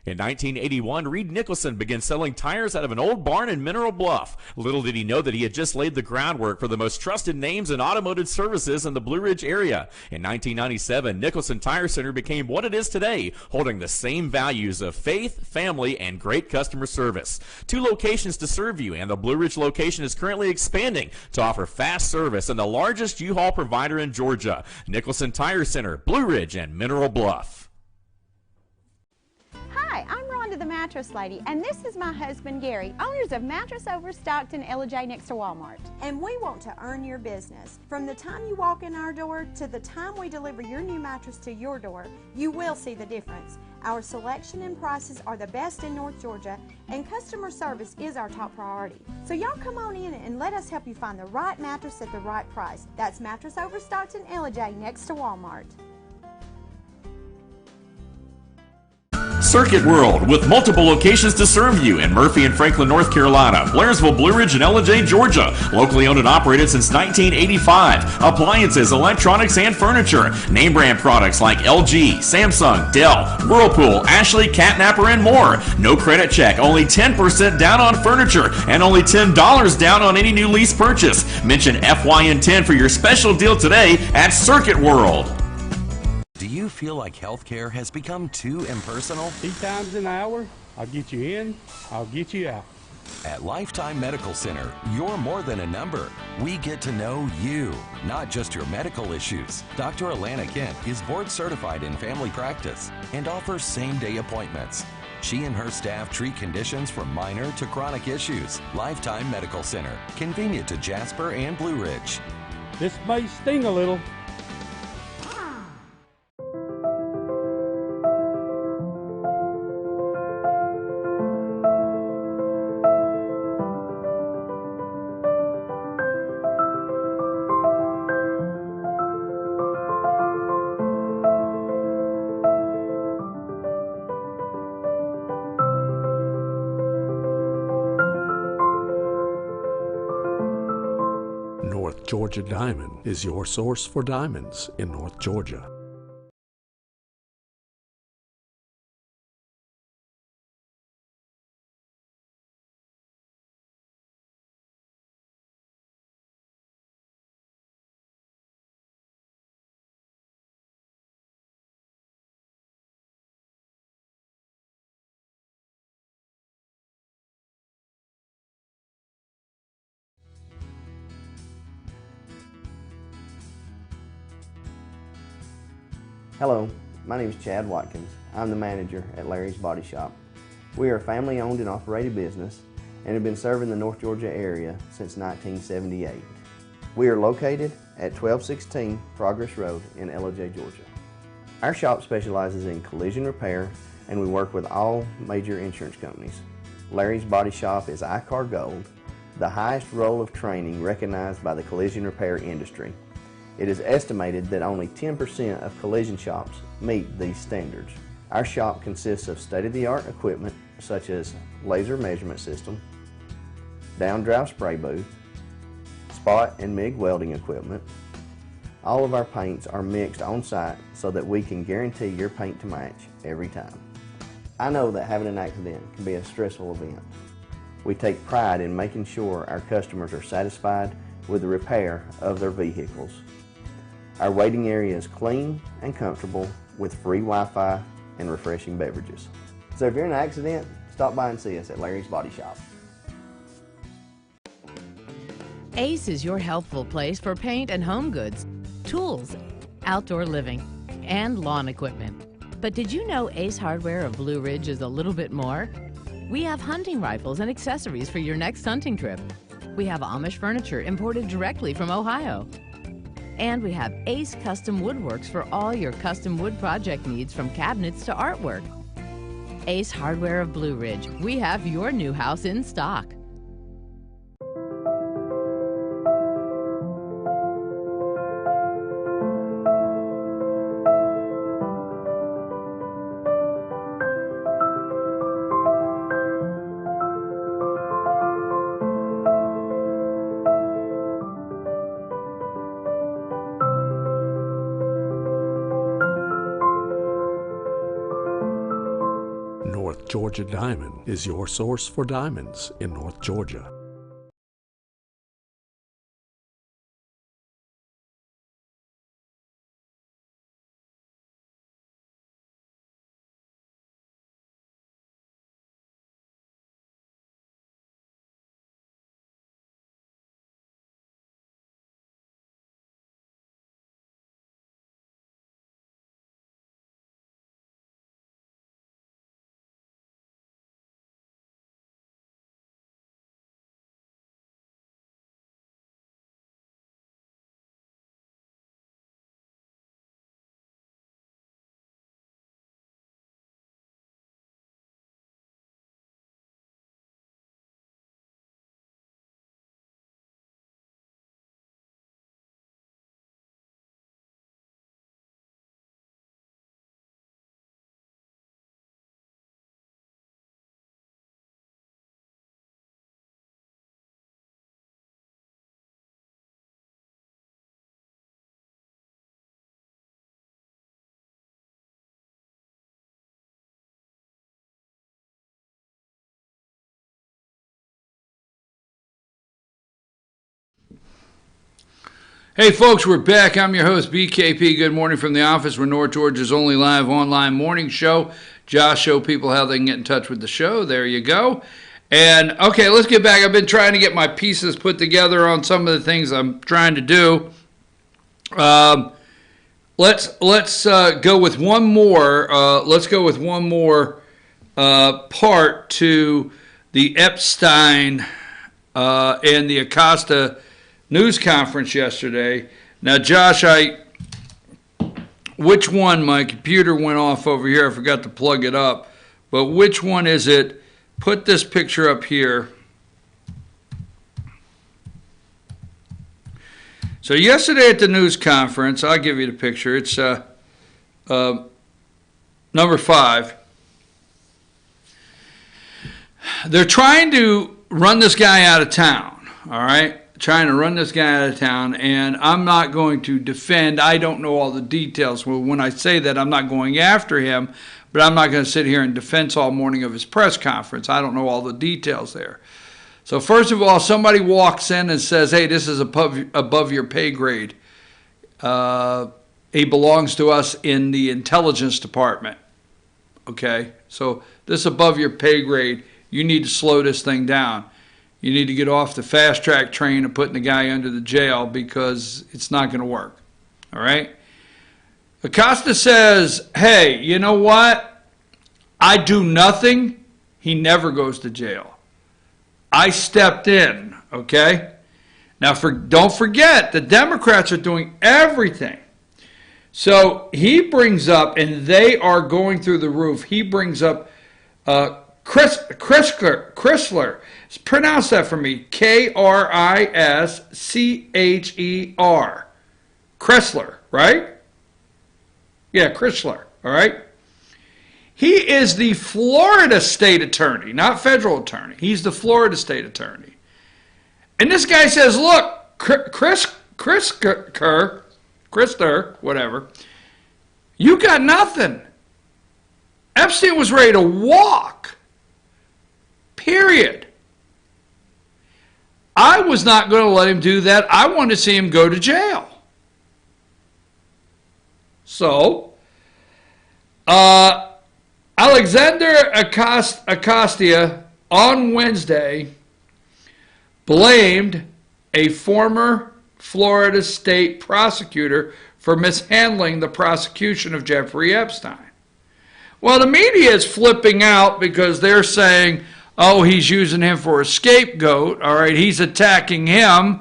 In 1981, Reed Nicholson began selling tires out of an old barn in Mineral Bluff. Little did he know that he had just laid the groundwork for the most trusted names in automotive services in the Blue Ridge area. In 1997, Nicholson Tire Center became what it is today, holding the same values of faith, family, and great customer service. 2 locations to serve you, and the Blue Ridge location is currently expanding to offer fast service and the largest U-Haul provider in Georgia. Nicholson Tire Center, Blue Ridge, and Mineral Bluff. Hi, I'm Rhonda the Mattress Lady, and this is my husband Gary, owners of Mattress Overstocked in Ella-J next to Walmart. And we want to earn your business. From the time you walk in our door to the time we deliver your new mattress to your door, you will see the difference. Our selection and prices are the best in North Georgia, and customer service is our top priority. So y'all come on in and let us help you find the right mattress at the right price. That's Mattress Overstocked in Ella-J next to Walmart. Circuit World, with multiple locations to serve you in Murphy and Franklin, North Carolina, Blairsville, Blue Ridge, and Ella-J, Georgia. Locally owned and operated since 1985. Appliances, electronics, and furniture. Name brand products like LG, Samsung, Dell, Whirlpool, Ashley, Catnapper, and more. No credit check, only 10% down on furniture, and only $10 down on any new lease purchase. Mention FYN10 for your special deal today at Circuit World. Do you feel like healthcare has become too impersonal? 3 times an hour, I'll get you in, I'll get you out. At Lifetime Medical Center, you're more than a number. We get to know you, not just your medical issues. Dr. Alana Kent is board certified in family practice and offers same-day appointments. She and her staff treat conditions from minor to chronic issues. Lifetime Medical Center, convenient to Jasper and Blue Ridge. This may sting a little. North Georgia Diamond is your source for diamonds in North Georgia. Hello, my name is Chad Watkins. I'm the manager at Larry's Body Shop. We are a family-owned and operated business and have been serving the North Georgia area since 1978. We are located at 1216 Progress Road in Ella-J, Georgia. Our shop specializes in collision repair, and we work with all major insurance companies. Larry's Body Shop is ICAR Gold, the highest role of training recognized by the collision repair industry. It is estimated that only 10% of collision shops meet these standards. Our shop consists of state-of-the-art equipment such as laser measurement system, down-drive spray booth, spot and MIG welding equipment. All of our paints are mixed on site so that we can guarantee your paint to match every time. I know that having an accident can be a stressful event. We take pride in making sure our customers are satisfied with the repair of their vehicles. Our waiting area is clean and comfortable with free Wi-Fi and refreshing beverages. So if you're in an accident, stop by and see us at Larry's Body Shop. Ace is your healthful place for paint and home goods, tools, outdoor living, and lawn equipment. But did you know Ace Hardware of Blue Ridge is a little bit more? We have hunting rifles and accessories for your next hunting trip. We have Amish furniture imported directly from Ohio. And we have Ace Custom Woodworks for all your custom wood project needs, from cabinets to artwork. Ace Hardware of Blue Ridge, we have your new house in stock. North Georgia Diamond is your source for diamonds in North Georgia. Hey folks, we're back. I'm your host, BKP. Good morning from the office. We're North Georgia's only live online morning show. Josh showed people how they can get in touch with the show. There you go. And okay, let's get back. I've been trying to get my pieces put together on some of the things I'm trying to do. Let's go with one more. Let's go with one more part to the Epstein and the Acosta news conference yesterday. Now, Josh, which one? My computer went off over here. I forgot to plug it up. But which one is it? Put this picture up here. So yesterday at the news conference, I'll give you the picture. It's number 5. They're trying to run this guy out of town, all right? Trying to run this guy out of town, and I'm not going to defend. I don't know all the details. Well, when I say that, I'm not going after him, but I'm not going to sit here and defense all morning of his press conference. I don't know all the details there. So first of all, somebody walks in and says, hey, this is above your pay grade. He belongs to us in the intelligence department. Okay, so this is above your pay grade. You need to slow this thing down. You need to get off the fast track train of putting the guy under the jail, because it's not going to work. All right? Acosta says, hey, you know what? I do nothing. He never goes to jail. I stepped in, okay? Now, don't forget, the Democrats are doing everything. So he brings up, and they are going through the roof. He brings up Chrysler. Pronounce that for me. K-R-I-S-C-H-E-R. Chrysler, right? Yeah, Chrysler, all right? He is the Florida state attorney, not federal attorney. He's the Florida state attorney. And this guy says, look, Chrysler, whatever, you got nothing. Epstein was ready to walk. Period. I was not going to let him do that. I wanted to see him go to jail. So, Alexander Acosta on Wednesday blamed a former Florida state prosecutor for mishandling the prosecution of Jeffrey Epstein. Well, the media is flipping out because they're saying, oh, he's using him for a scapegoat. All right, he's attacking him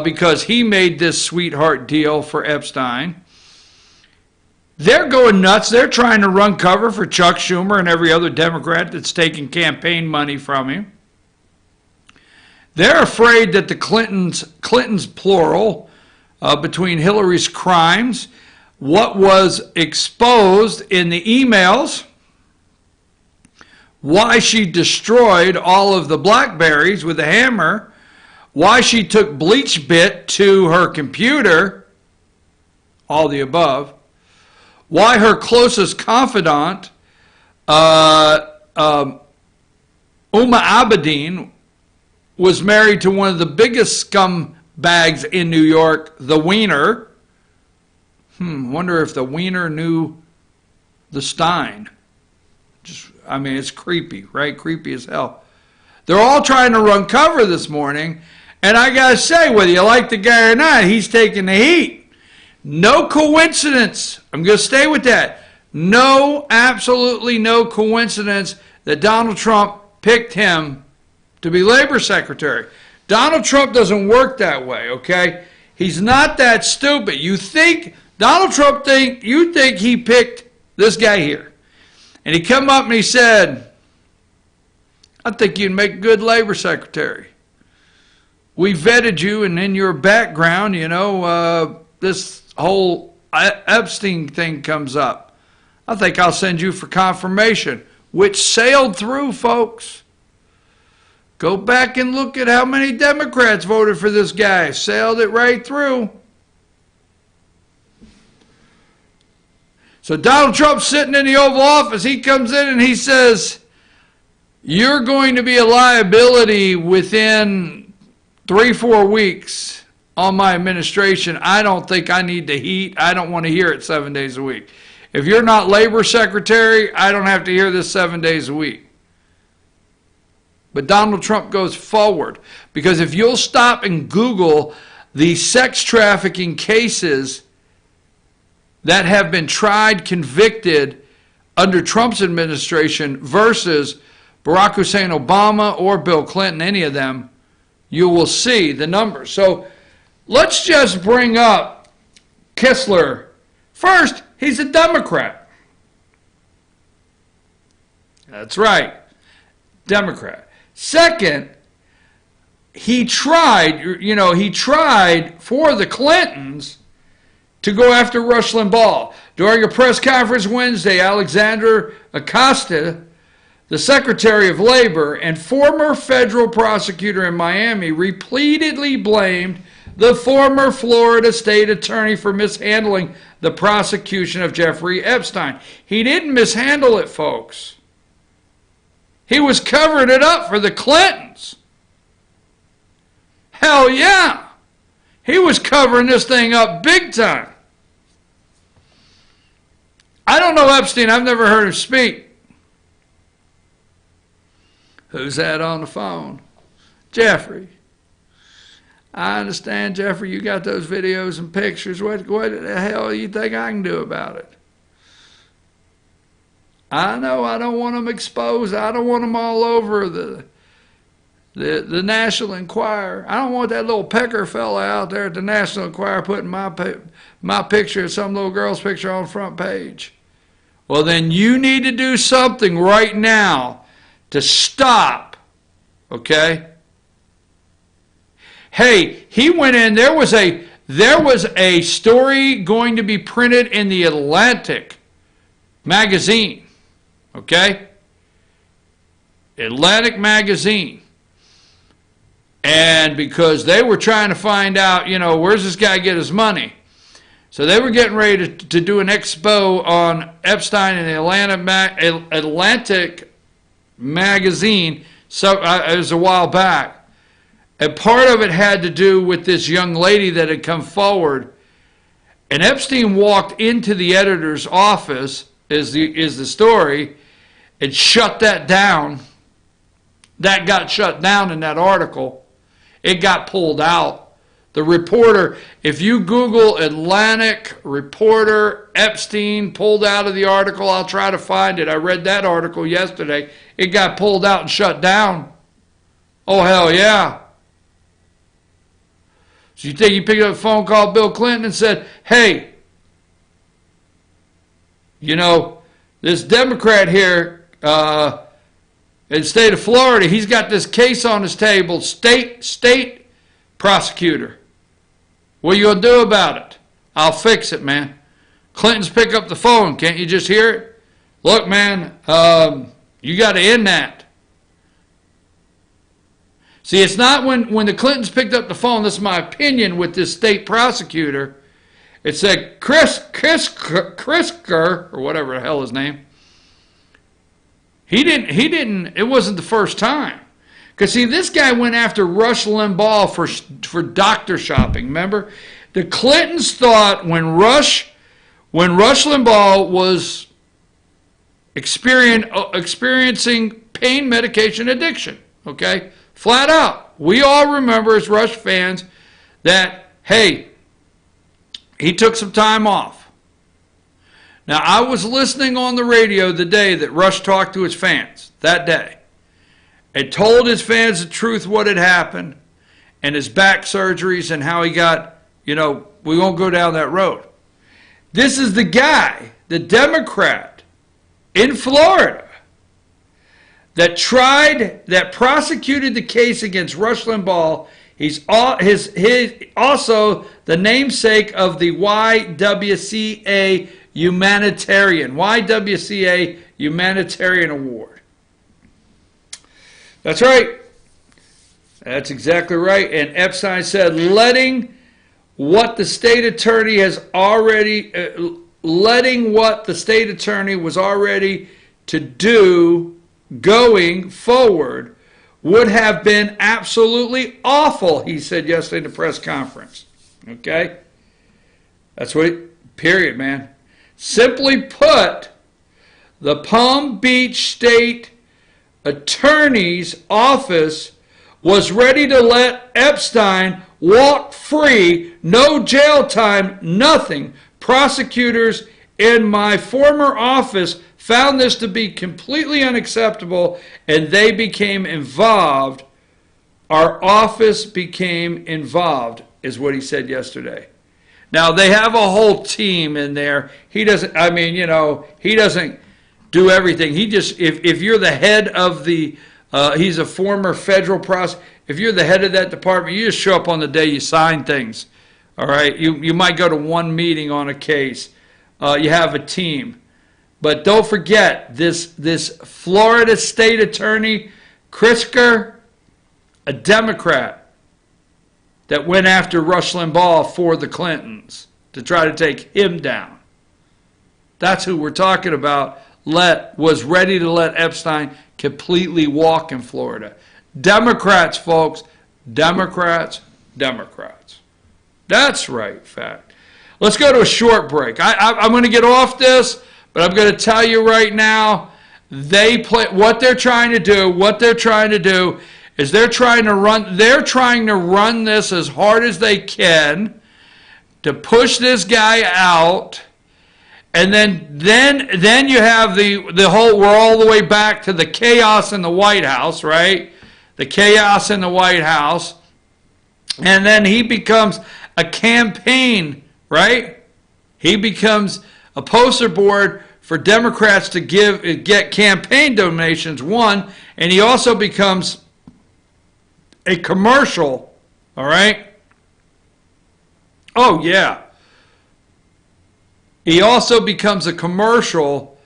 because he made this sweetheart deal for Epstein. They're going nuts. They're trying to run cover for Chuck Schumer and every other Democrat that's taking campaign money from him. They're afraid that the Clintons plural, between Hillary's crimes, what was exposed in the emails, why she destroyed all of the BlackBerries with a hammer, why she took BleachBit to her computer, all the above, why her closest confidant, Uma Abedin, was married to one of the biggest scumbags in New York, the Wiener. Wonder if the Wiener knew the Stein. I mean, it's creepy, right? Creepy as hell. They're all trying to run cover this morning, and I gotta say, whether you like the guy or not, he's taking the heat. No coincidence. I'm gonna stay with that. No, absolutely no coincidence that Donald Trump picked him to be labor secretary. Donald Trump doesn't work that way, okay? He's not that stupid. You think Donald Trump you think he picked this guy here. And he come up and he said, I think you'd make a good labor secretary. We vetted you, and in your background, this whole Epstein thing comes up. I think I'll send you for confirmation, which sailed through, folks. Go back and look at how many Democrats voted for this guy. Sailed it right through. So Donald Trump's sitting in the Oval Office. He comes in and he says, you're going to be a liability within 3-4 weeks on my administration. I don't think I need the heat. I don't want to hear it 7 days a week. If you're not labor secretary, I don't have to hear this 7 days a week. But Donald Trump goes forward, because if you'll stop and Google the sex trafficking cases that have been tried, convicted under Trump's administration versus Barack Hussein Obama or Bill Clinton, any of them, you will see the numbers. So let's just bring up Chrysler. First, he's a Democrat. That's right, Democrat. Second, he tried for the Clintons to go after Rush Limbaugh. During a press conference Wednesday, Alexander Acosta, the Secretary of Labor and former federal prosecutor in Miami, repeatedly blamed the former Florida state attorney for mishandling the prosecution of Jeffrey Epstein. He didn't mishandle it, folks. He was covering it up for the Clintons. Hell yeah. He was covering this thing up big time. I don't know Epstein. I've never heard him speak. Who's that on the phone? Jeffrey. I understand, Jeffrey, you got those videos and pictures. What the hell do you think I can do about it? I know I don't want them exposed. I don't want them all over the National Enquirer. I don't want that little pecker fella out there at the National Enquirer putting my picture and some little girl's picture on the front page. Well, then you need to do something right now to stop, okay? Hey, he went in, there was a story going to be printed in the Atlantic magazine, okay? Atlantic magazine. And because they were trying to find out, where's this guy get his money? So they were getting ready to do an expo on Epstein in the Atlantic magazine. So it was a while back. And part of it had to do with this young lady that had come forward. And Epstein walked into the editor's office, is the story, and shut that down. That got shut down in that article. It got pulled out. The reporter, if you Google Atlantic reporter Epstein pulled out of the article, I'll try to find it. I read that article yesterday. It got pulled out and shut down. Oh, hell yeah. So you think you picked up a phone, called Bill Clinton and said, hey, this Democrat here in the state of Florida, he's got this case on his table, state prosecutor. What are you going to do about it? I'll fix it, man. Clinton's pick up the phone. Can't you just hear it? Look, man, you got to end that. See, it's not when the Clintons picked up the phone, this is my opinion with this state prosecutor, it said Krisker, or whatever the hell his name, he didn't, it wasn't the first time. Because, see, this guy went after Rush Limbaugh for doctor shopping, remember? The Clintons thought when Rush Limbaugh was experiencing pain medication addiction, okay? Flat out. We all remember as Rush fans that, hey, he took some time off. Now, I was listening on the radio the day that Rush talked to his fans, that day, and told his fans the truth, what had happened, and his back surgeries and how he got, we won't go down that road. This is the guy, the Democrat in Florida, that prosecuted the case against Rush Limbaugh. He's also the namesake of the YWCA Humanitarian Award. That's right. That's exactly right. And Epstein said, letting what the state attorney was already to do going forward would have been absolutely awful, he said yesterday in the press conference. Okay? That's what, period, man. Simply put, the Palm Beach State Attorney's Office was ready to let Epstein walk free, no jail time, nothing. Prosecutors in my former office found this to be completely unacceptable, and they became involved. Our office became involved, is what he said yesterday. Now, they have a whole team in there. He doesn't, he doesn't do everything. He just, if you're the head of the, he's a former federal prosecutor, if you're the head of that department, you just show up on the day you sign things. All right? You might go to one meeting on a case. You have a team. But don't forget, this Florida state attorney, Krisker, a Democrat, that went after Rush Limbaugh for the Clintons to try to take him down. That's who we're talking about. Was ready to let Epstein completely walk in Florida. Democrats, folks. Democrats. That's right, fact. Let's go to a short break. I'm going to get off this, but I'm going to tell you right now, what they're trying to do is they're trying to run this as hard as they can to push this guy out. And then you have the whole, we're all the way back to the chaos in the White House, right? the chaos in the White House, and then he becomes a campaign, right? He becomes a poster board for Democrats to get campaign donations, one, and he also becomes a commercial, all right? Oh, yeah. He also becomes a commercial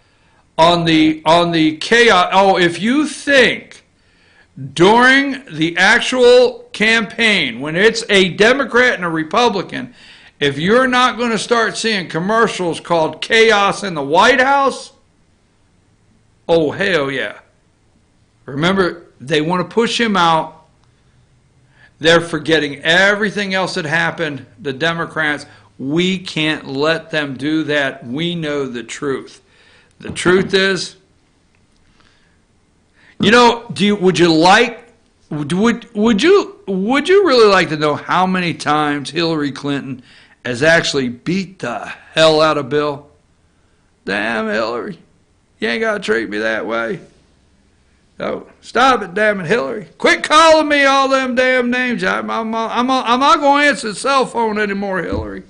on the chaos. Oh, if you think during the actual campaign, when it's a Democrat and a Republican, if you're not going to start seeing commercials called Chaos in the White House, oh, hell yeah. Remember, they want to push him out. They're forgetting everything else that happened. The Democrats, we can't let them do that. We know the truth. The truth is, you know, would you really like to know how many times Hillary Clinton has actually beat the hell out of Bill? Damn, Hillary, you ain't got to treat me that way. Oh, stop it, damn it, Hillary. Quit calling me all them damn names. I'm not going to answer the cell phone anymore, Hillary.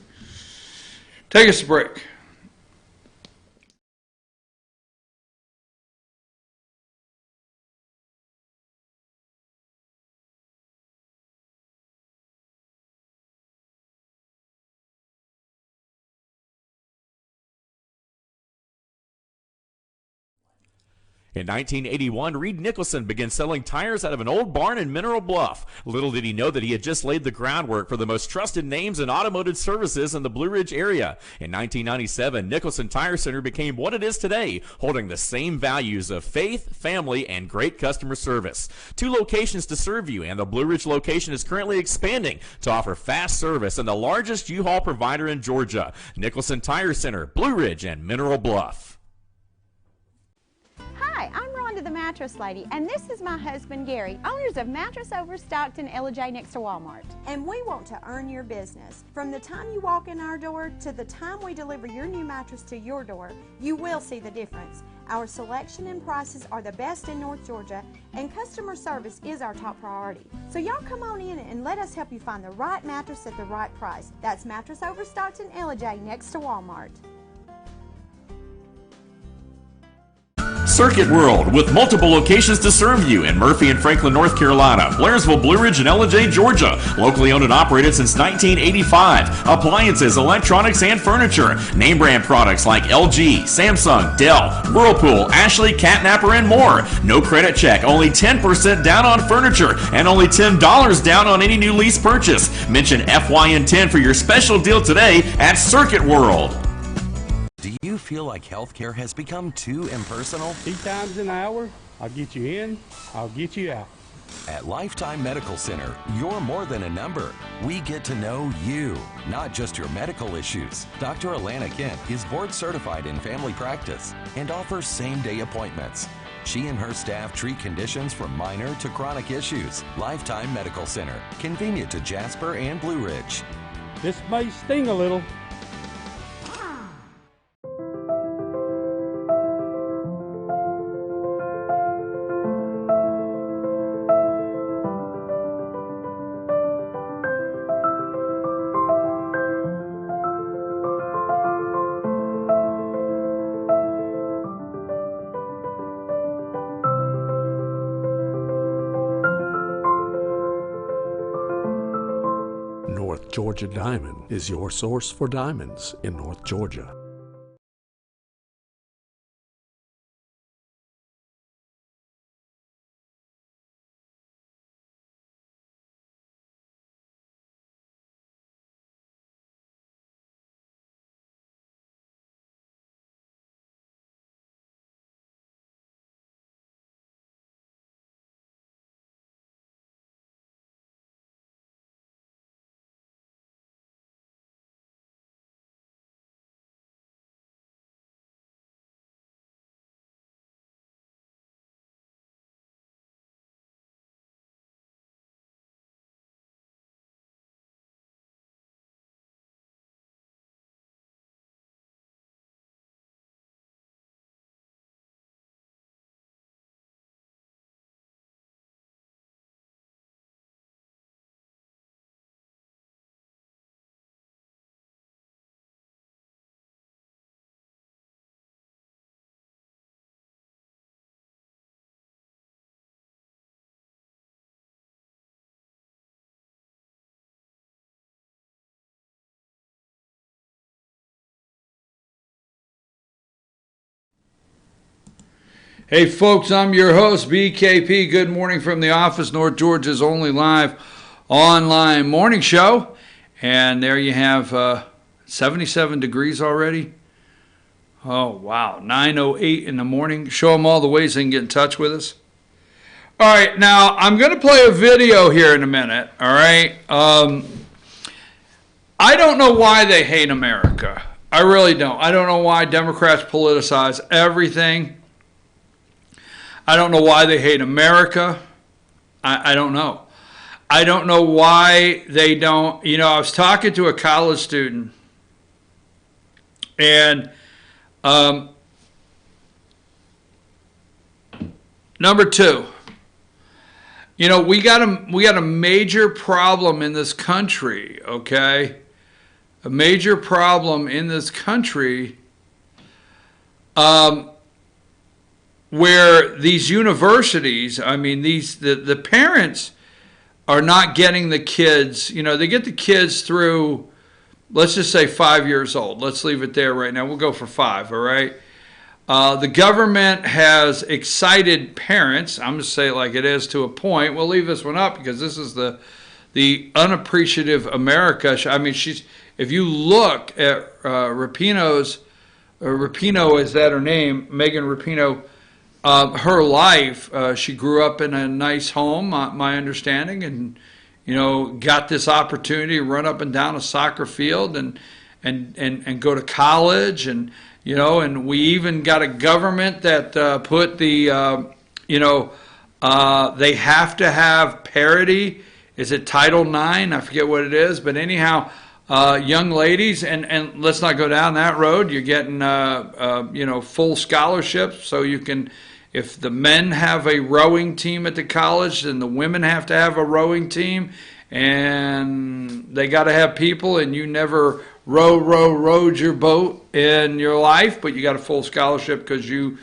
Take us a break. In 1981, Reed Nicholson began selling tires out of an old barn in Mineral Bluff. Little did he know that he had just laid the groundwork for the most trusted names in automotive services in the Blue Ridge area. In 1997, Nicholson Tire Center became what it is today, holding the same values of faith, family, and great customer service. 2 locations to serve you, and the Blue Ridge location is currently expanding to offer fast service and the largest U-Haul provider in Georgia. Nicholson Tire Center, Blue Ridge, and Mineral Bluff. Hi, I'm Rhonda the Mattress Lady, and this is my husband Gary, owners of Mattress Overstocked in Ella next to Walmart. And we want to earn your business. From the time you walk in our door to the time we deliver your new mattress to your door, you will see the difference. Our selection and prices are the best in North Georgia, and customer service is our top priority. So y'all come on in and let us help you find the right mattress at the right price. That's Mattress Overstocked in Ella next to Walmart. Circuit World, with multiple locations to serve you in Murphy and Franklin, North Carolina, Blairsville, Blue Ridge, and Ella, Georgia. Locally owned and operated since 1985. Appliances, electronics, and furniture. Name brand products like LG, Samsung, Dell, Whirlpool, Ashley, Catnapper, and more. No credit check, only 10% down on furniture, and only $10 down on any new lease purchase. Mention FYN10 for your special deal today at Circuit World. Do you feel like healthcare has become too impersonal? 3 times an hour, I'll get you in, I'll get you out. At Lifetime Medical Center, you're more than a number. We get to know you, not just your medical issues. Dr. Alana Kent is board certified in family practice and offers same-day appointments. She and her staff treat conditions from minor to chronic issues. Lifetime Medical Center, convenient to Jasper and Blue Ridge. This may sting a little. North Georgia Diamond is your source for diamonds in North Georgia. Hey folks, I'm your host, BKP. Good morning from the office, North Georgia's only live online morning show. And there you have 77 degrees already. Oh, wow. 9:08 in the morning. Show them all the ways they can get in touch with us. All right, now I'm going to play a video here in a minute, all right? I don't know why they hate America. I really don't. I don't know why Democrats politicize everything. I don't know why they hate America. I don't know. I don't know why they don't. You know, I was talking to a college student, and number two, you know, we got a major problem in this country, okay? A major problem in this country where these universities, I mean, the parents are not getting the kids, you know, they get the kids through, let's just say 5 years old. Let's leave it there right now. We'll go for 5, all right? The government has excited parents. I'm going to say it like it is to a point. We'll leave this one up because this is the unappreciative America. I mean, if you look at Rapinoe's, Rapinoe, is that her name? Megan Rapinoe. Her life, she grew up in a nice home, my understanding, and, you know, got this opportunity to run up and down a soccer field and go to college, and, you know, and we even got a government that put the, you know, they have to have parity. Is it Title IX? I forget what it is, but anyhow, young ladies, and let's not go down that road. You're getting, you know, full scholarships, so you can, if the men have a rowing team at the college, then the women have to have a rowing team, and they got to have people, and you never rowed your boat in your life, but you got a full scholarship because you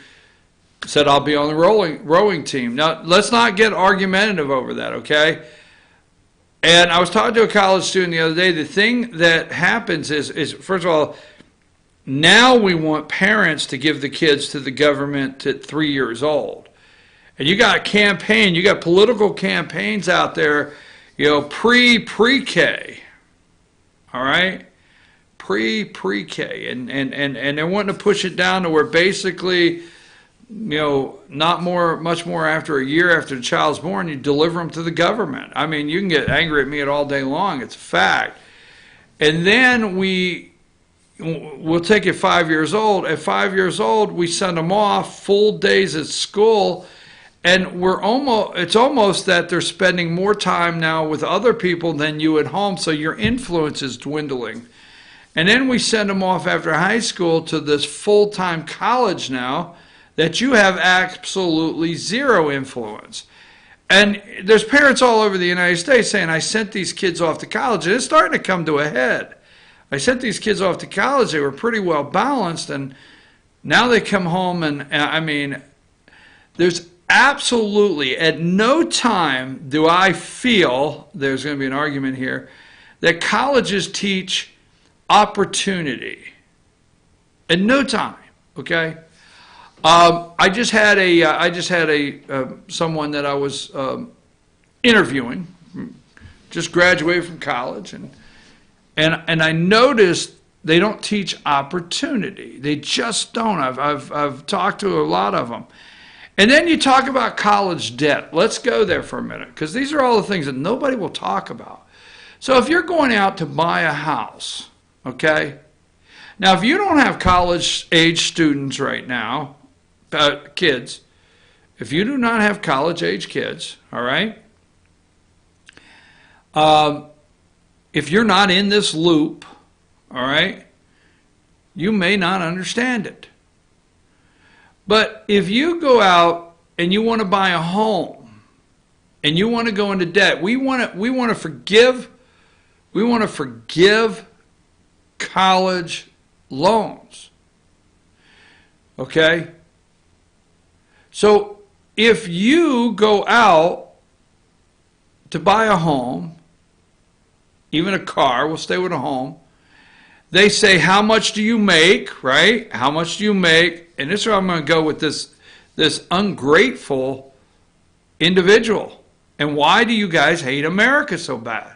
said, I'll be on the rowing team. Now, let's not get argumentative over that, okay? And I was talking to a college student the other day. The thing that happens is first of all, now we want parents to give the kids to the government at 3 years old. And you got a campaign, you got political campaigns out there, you know, pre-K, all right? Pre-K. And they're wanting to push it down to where basically, you know, much more after a year after the child's born, you deliver them to the government. I mean, you can get angry at me all day long. It's a fact. And then we'll take it 5 years old. At 5 years old, we send them off full days at school, and it's almost that they're spending more time now with other people than you at home, so your influence is dwindling. And then we send them off after high school to this full-time college now that you have absolutely zero influence. And there's parents all over the United States saying, I sent these kids off to college, and it's starting to come to a head. I sent these kids off to college, they were pretty well balanced, and now they come home, and I mean, there's absolutely, at no time do I feel, there's going to be an argument here, that colleges teach opportunity. At no time, okay? I just had someone that I was interviewing, just graduated from college, and I noticed they don't teach opportunity. They just don't. I've talked to a lot of them. And then you talk about college debt. Let's go there for a minute, because these are all the things that nobody will talk about. So if you're going out to buy a house, okay? Now, if you don't have college-age students right now, kids, if you do not have college-age kids, all right, if you're not in this loop, all right, you may not understand it. But if you go out and you want to buy a home and you want to go into debt, we want to forgive college loans. Okay? So if you go out to buy a home, even a car, we'll stay with a home, they say, how much do you make, right? How much do you make? And this is where I'm going to go with this this ungrateful individual. And why do you guys hate America so bad?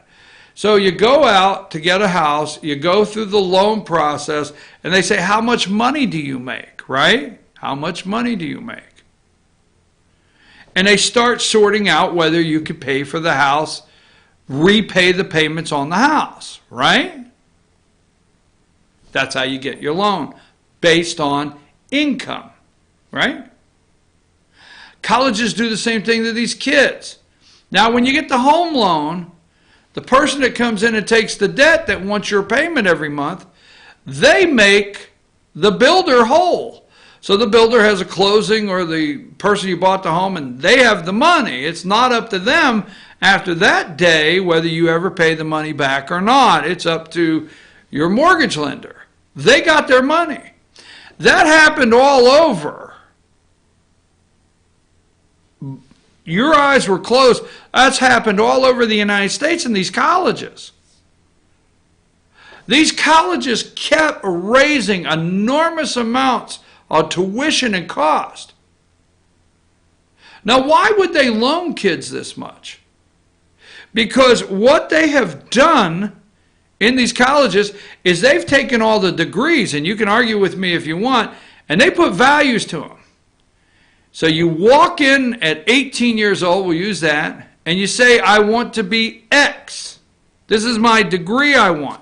So you go out to get a house, you go through the loan process, and they say, how much money do you make, right? How much money do you make? And they start sorting out whether you could pay for the house, repay the payments on the house, right? That's how you get your loan, based on income, right? Colleges do the same thing to these kids. Now, when you get the home loan, the person that comes in and takes the debt that wants your payment every month, they make the builder whole. So the builder has a closing, or the person you bought the home, and they have the money. It's not up to them after that day whether you ever pay the money back or not. It's up to your mortgage lender. They got their money. That happened all over. Your eyes were closed. That's happened all over the United States in these colleges. These colleges kept raising enormous amounts of tuition and cost. Now, why would they loan kids this much? Because what they have done in these colleges is they've taken all the degrees, and you can argue with me if you want, and they put values to them. So you walk in at 18 years old, we'll use that, and you say, I want to be X. This is my degree I want.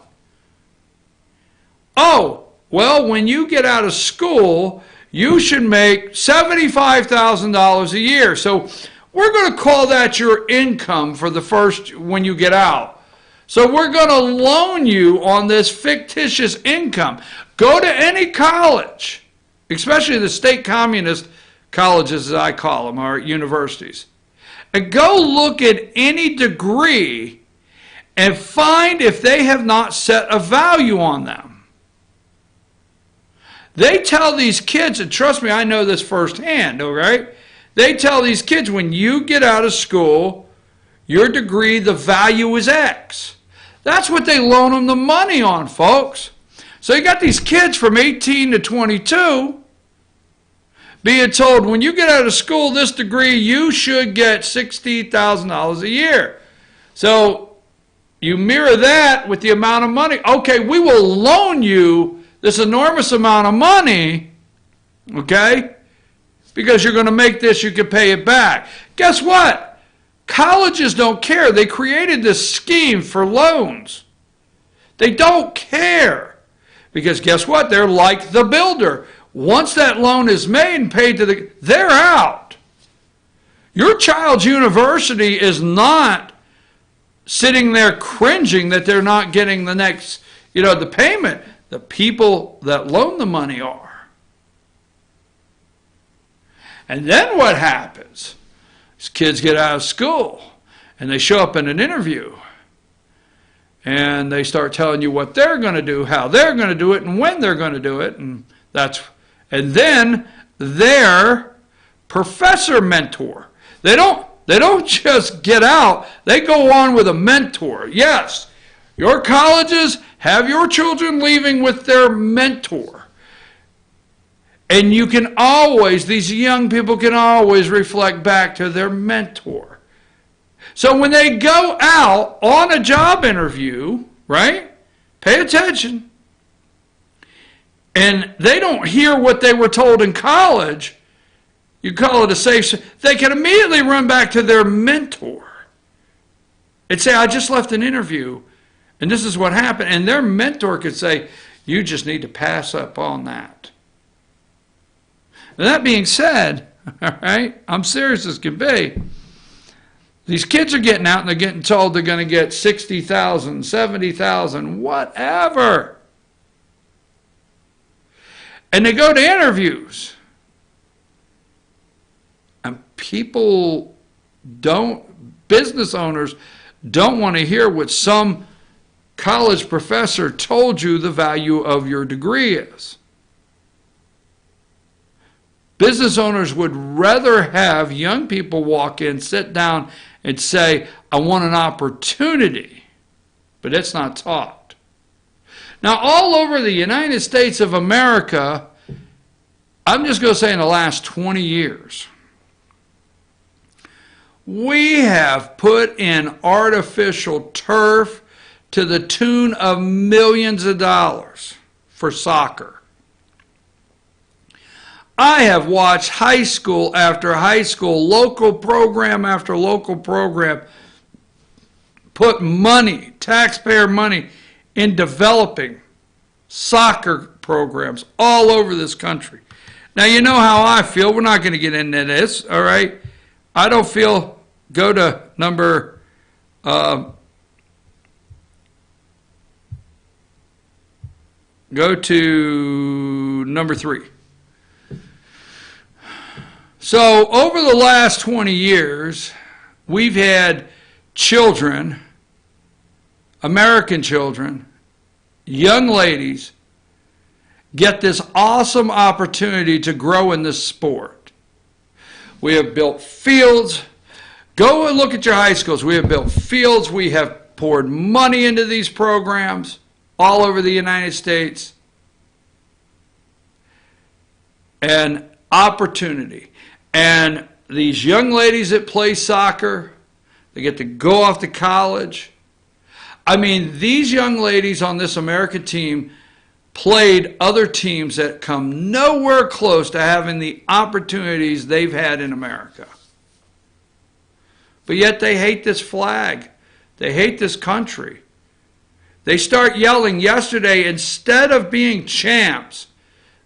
Oh, well, when you get out of school, you should make $75,000 a year. So we're going to call that your income for the first, when you get out. So we're going to loan you on this fictitious income. Go to any college, especially the state communist colleges, as I call them, or universities, and go look at any degree and find if they have not set a value on them. They tell these kids, and trust me, I know this firsthand, all right? They tell these kids, when you get out of school, your degree, the value is X. That's what they loan them the money on, folks. So you got these kids from 18 to 22 being told, when you get out of school, this degree, you should get $60,000 a year. So you mirror that with the amount of money. Okay, we will loan you this enormous amount of money, okay, because you're going to make this, you can pay it back. Guess what? Colleges don't care. They created this scheme for loans. They don't care, because guess what? They're like the builder. Once that loan is made and paid to they're out. Your child's university is not sitting there cringing that they're not getting the next, the payment. The people that loan the money are. And then what happens? These kids get out of school and they show up in an interview and they start telling you what they're going to do, how they're going to do it, and when they're going to do it. And then their professor mentor. They don't just get out, they go on with a mentor. Yes, your colleges have your children leaving with their mentor. And you can always, these young people can always reflect back to their mentor. So when they go out on a job interview, right? Pay attention. And they don't hear what they were told in college, you call it a safe, they can immediately run back to their mentor and say, I just left an interview and this is what happened. And their mentor could say, you just need to pass up on that. Now, that being said, all right, I'm serious as can be. These kids are getting out and they're getting told they're going to get $60,000, $70,000, whatever. And they go to interviews. And business owners don't want to hear what some college professor told you the value of your degree is. Business owners would rather have young people walk in, sit down, and say, I want an opportunity. But it's not taught. Now, all over the United States of America, I'm just going to say in the last 20 years, we have put in artificial turf to the tune of millions of dollars for soccer. I have watched high school after high school, local program after local program, put money, taxpayer money, in developing soccer programs all over this country. Now, you know how I feel. We're not going to get into this, all right? I don't feel, go to number, go to number 3. So over the last 20 years, we've had children, American children, young ladies, get this awesome opportunity to grow in this sport. We have built fields. Go and look at your high schools. We have built fields. We have poured money into these programs all over the United States. And opportunity. And these young ladies that play soccer, they get to go off to college. I mean, these young ladies on this American team played other teams that come nowhere close to having the opportunities they've had in America. But yet they hate this flag. They hate this country. They start yelling yesterday, instead of being champs,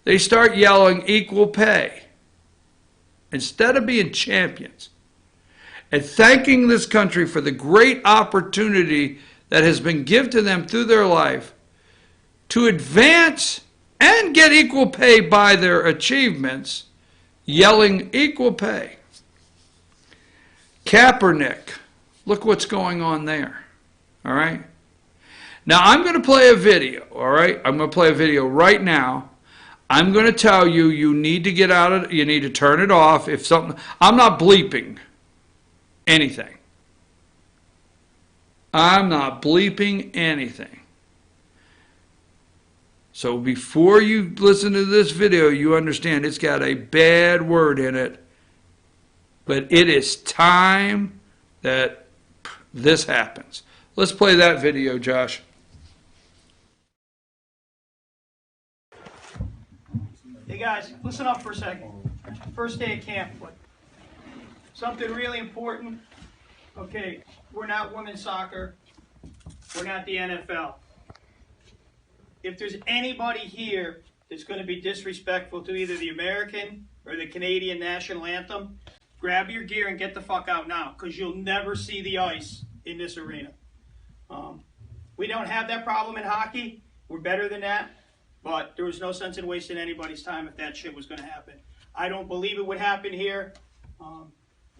they start yelling equal pay. Instead of being champions and thanking this country for the great opportunity that has been given to them through their life to advance and get equal pay by their achievements, yelling equal pay. Kaepernick, look what's going on there, all right? Now, I'm going to play a video, all right? I'm going to play a video right now. I'm going to tell you, you need to get out of, you need to turn it off. If something, I'm not bleeping anything. I'm not bleeping anything. So before you listen to this video, you understand it's got a bad word in it. But it is time that this happens. Let's play that video, Josh. Hey guys, listen up for a second. First day of camp, but something really important. Okay, we're not women's soccer. We're not the NFL. If there's anybody here that's going to be disrespectful to either the American or the Canadian national anthem, grab your gear and get the fuck out now, because you'll never see the ice in this arena. We don't have that problem in hockey. We're better than that. But there was no sense in wasting anybody's time if that shit was going to happen. I don't believe it would happen here.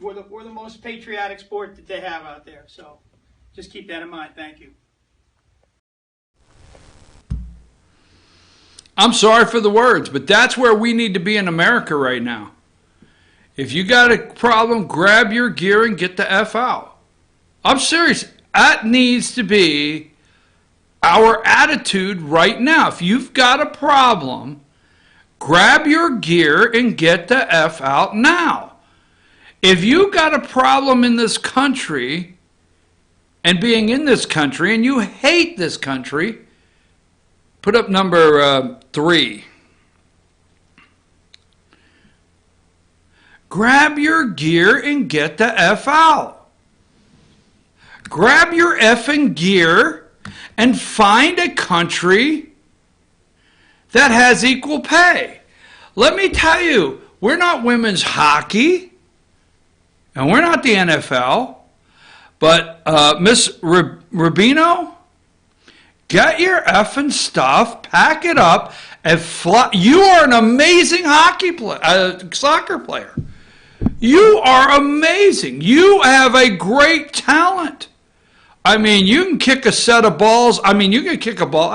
We're the most patriotic sport that they have out there. So just keep that in mind. Thank you. I'm sorry for the words, but that's where we need to be in America right now. If you got a problem, grab your gear and get the F out. I'm serious. That needs to be our attitude right now. If you've got a problem, grab your gear and get the F out now. If you've got a problem in this country and being in this country and you hate this country, put up number 3. Grab your gear and get the F out. Grab your effing gear and find a country that has equal pay. Let me tell you, we're not women's hockey, and we're not the NFL, but Miss Rubino, get your effing stuff, pack it up, and fly. You are an amazing soccer player. You are amazing. You have a great talent. I mean, you can kick a set of balls. I mean, you can kick a ball.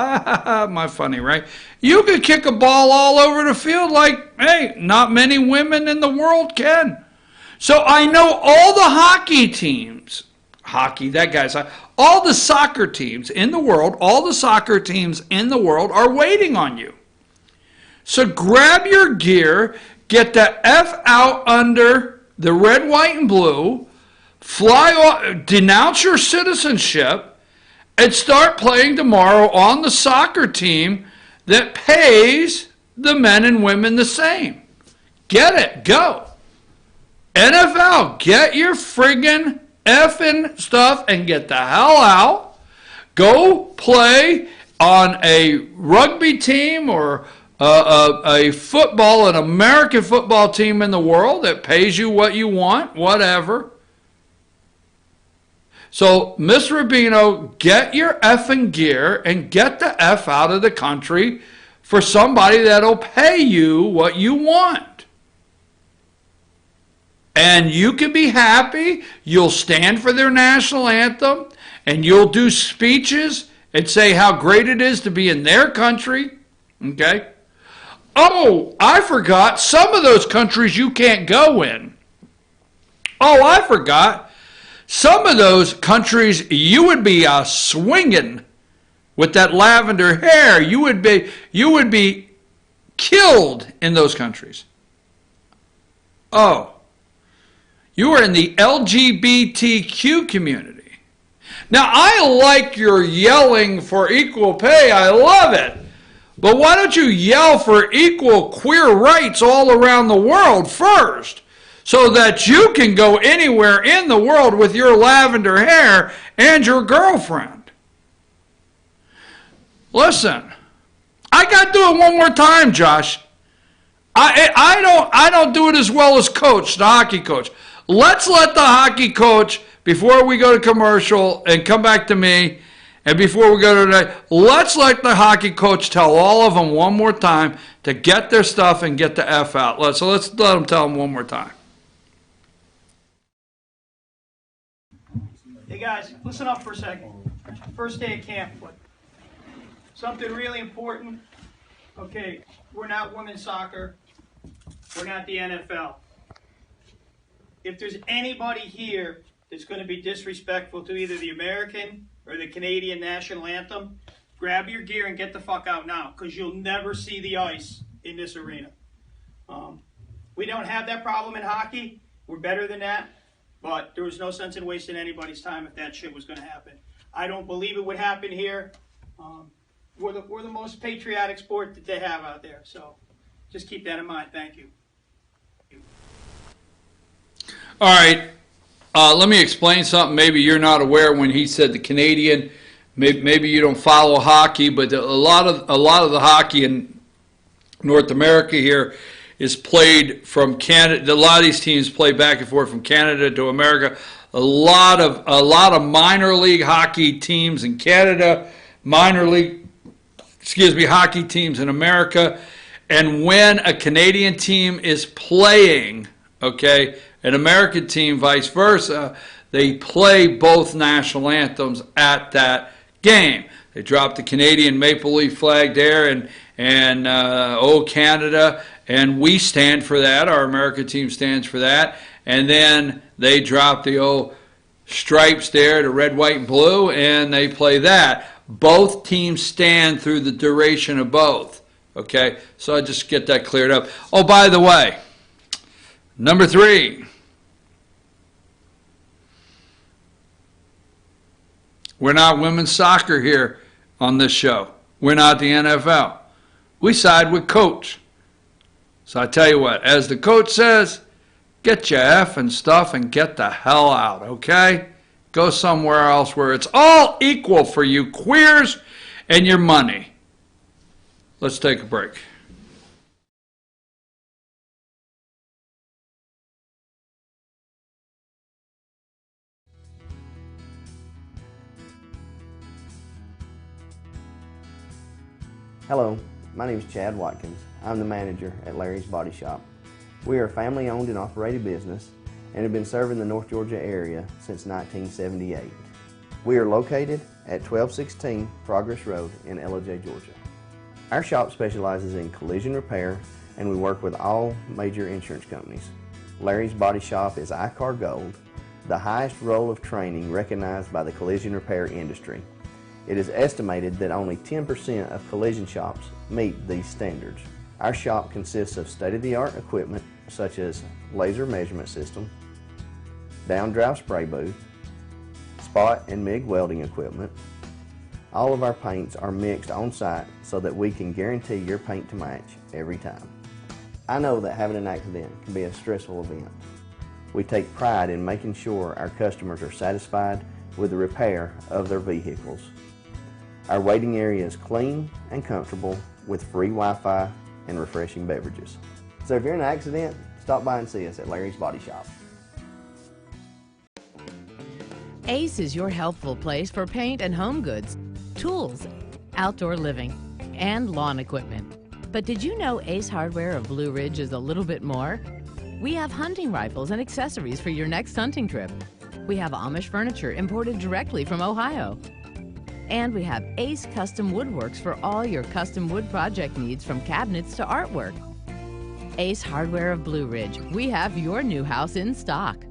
My funny, right? You can kick a ball all over the field like, hey, not many women in the world can. So I know all the hockey teams, all the soccer teams in the world, all the soccer teams in the world are waiting on you. So grab your gear, get the F out under the red, white, and blue, fly off, denounce your citizenship, and start playing tomorrow on the soccer team that pays the men and women the same. Get it. Go. NFL, get your friggin' effing stuff and get the hell out. Go play on a rugby team or a football, an American football team in the world that pays you what you want, whatever. So, Miss Rubino, get your effing gear and get the F out of the country for somebody that'll pay you what you want. And you can be happy. You'll stand for their national anthem and you'll do speeches and say how great it is to be in their country. Okay? Oh, I forgot. Some of those countries you can't go in. Oh, I forgot. Some of those countries you would be swinging with that lavender hair. You would be killed in those countries. Oh. You are in the LGBTQ community. Now, I like your yelling for equal pay. I love it. But why don't you yell for equal queer rights all around the world first so that you can go anywhere in the world with your lavender hair and your girlfriend? Listen, I got to do it one more time, Josh. I don't do it as well as Coach, the hockey coach. Let's let the hockey coach, before we go to commercial and come back to me, and before we go to today, let's let the hockey coach tell all of them one more time to get their stuff and get the F out. Let's let them tell them one more time. Hey guys, listen up for a second. First day of camp, but something really important. Okay, we're not women's soccer. We're not the NFL. If there's anybody here that's going to be disrespectful to either the American or the Canadian national anthem, grab your gear and get the fuck out now, because you'll never see the ice in this arena. We don't have that problem in hockey. We're better than that, but there was no sense in wasting anybody's time if that shit was going to happen. I don't believe it would happen here. We're the most patriotic sport that they have out there, so just keep that in mind. Thank you. All right, let me explain something. Maybe you're not aware when he said the Canadian. Maybe you don't follow hockey, but a lot of the hockey in North America here is played from Canada. A lot of these teams play back and forth from Canada to America. A lot of minor league hockey teams in Canada, hockey teams in America, and when a Canadian team is playing, okay, an American team, vice versa, they play both national anthems at that game. They drop the Canadian Maple Leaf flag there and oh, Canada, and we stand for that. Our American team stands for that. And then they drop the old stripes there, the red, white, and blue, and they play that. Both teams stand through the duration of both. Okay, so I just get that cleared up. Oh, by the way, number 3. We're not women's soccer here on this show. We're not the NFL. We side with Coach. So I tell you what, as the coach says, get your effing stuff and get the hell out, okay? Go somewhere else where it's all equal for you queers and your money. Let's take a break. Hello, my name is Chad Watkins. I'm the manager at Larry's Body Shop. We are a family-owned and operated business and have been serving the North Georgia area since 1978. We are located at 1216 Progress Road in Ellijay, Georgia. Our shop specializes in collision repair and we work with all major insurance companies. Larry's Body Shop is ICAR Gold, the highest role of training recognized by the collision repair industry. It is estimated that only 10% of collision shops meet these standards. Our shop consists of state-of-the-art equipment such as laser measurement system, down-drive spray booth, spot and MIG welding equipment. All of our paints are mixed on site so that we can guarantee your paint to match every time. I know that having an accident can be a stressful event. We take pride in making sure our customers are satisfied with the repair of their vehicles. Our waiting area is clean and comfortable with free Wi-Fi and refreshing beverages. So if you're in an accident, stop by and see us at Larry's Body Shop. Ace is your helpful place for paint and home goods, tools, outdoor living, and lawn equipment. But did you know Ace Hardware of Blue Ridge is a little bit more? We have hunting rifles and accessories for your next hunting trip. We have Amish furniture imported directly from Ohio. And we have Ace Custom Woodworks for all your custom wood project needs, from cabinets to artwork. Ace Hardware of Blue Ridge, we have your new house in stock.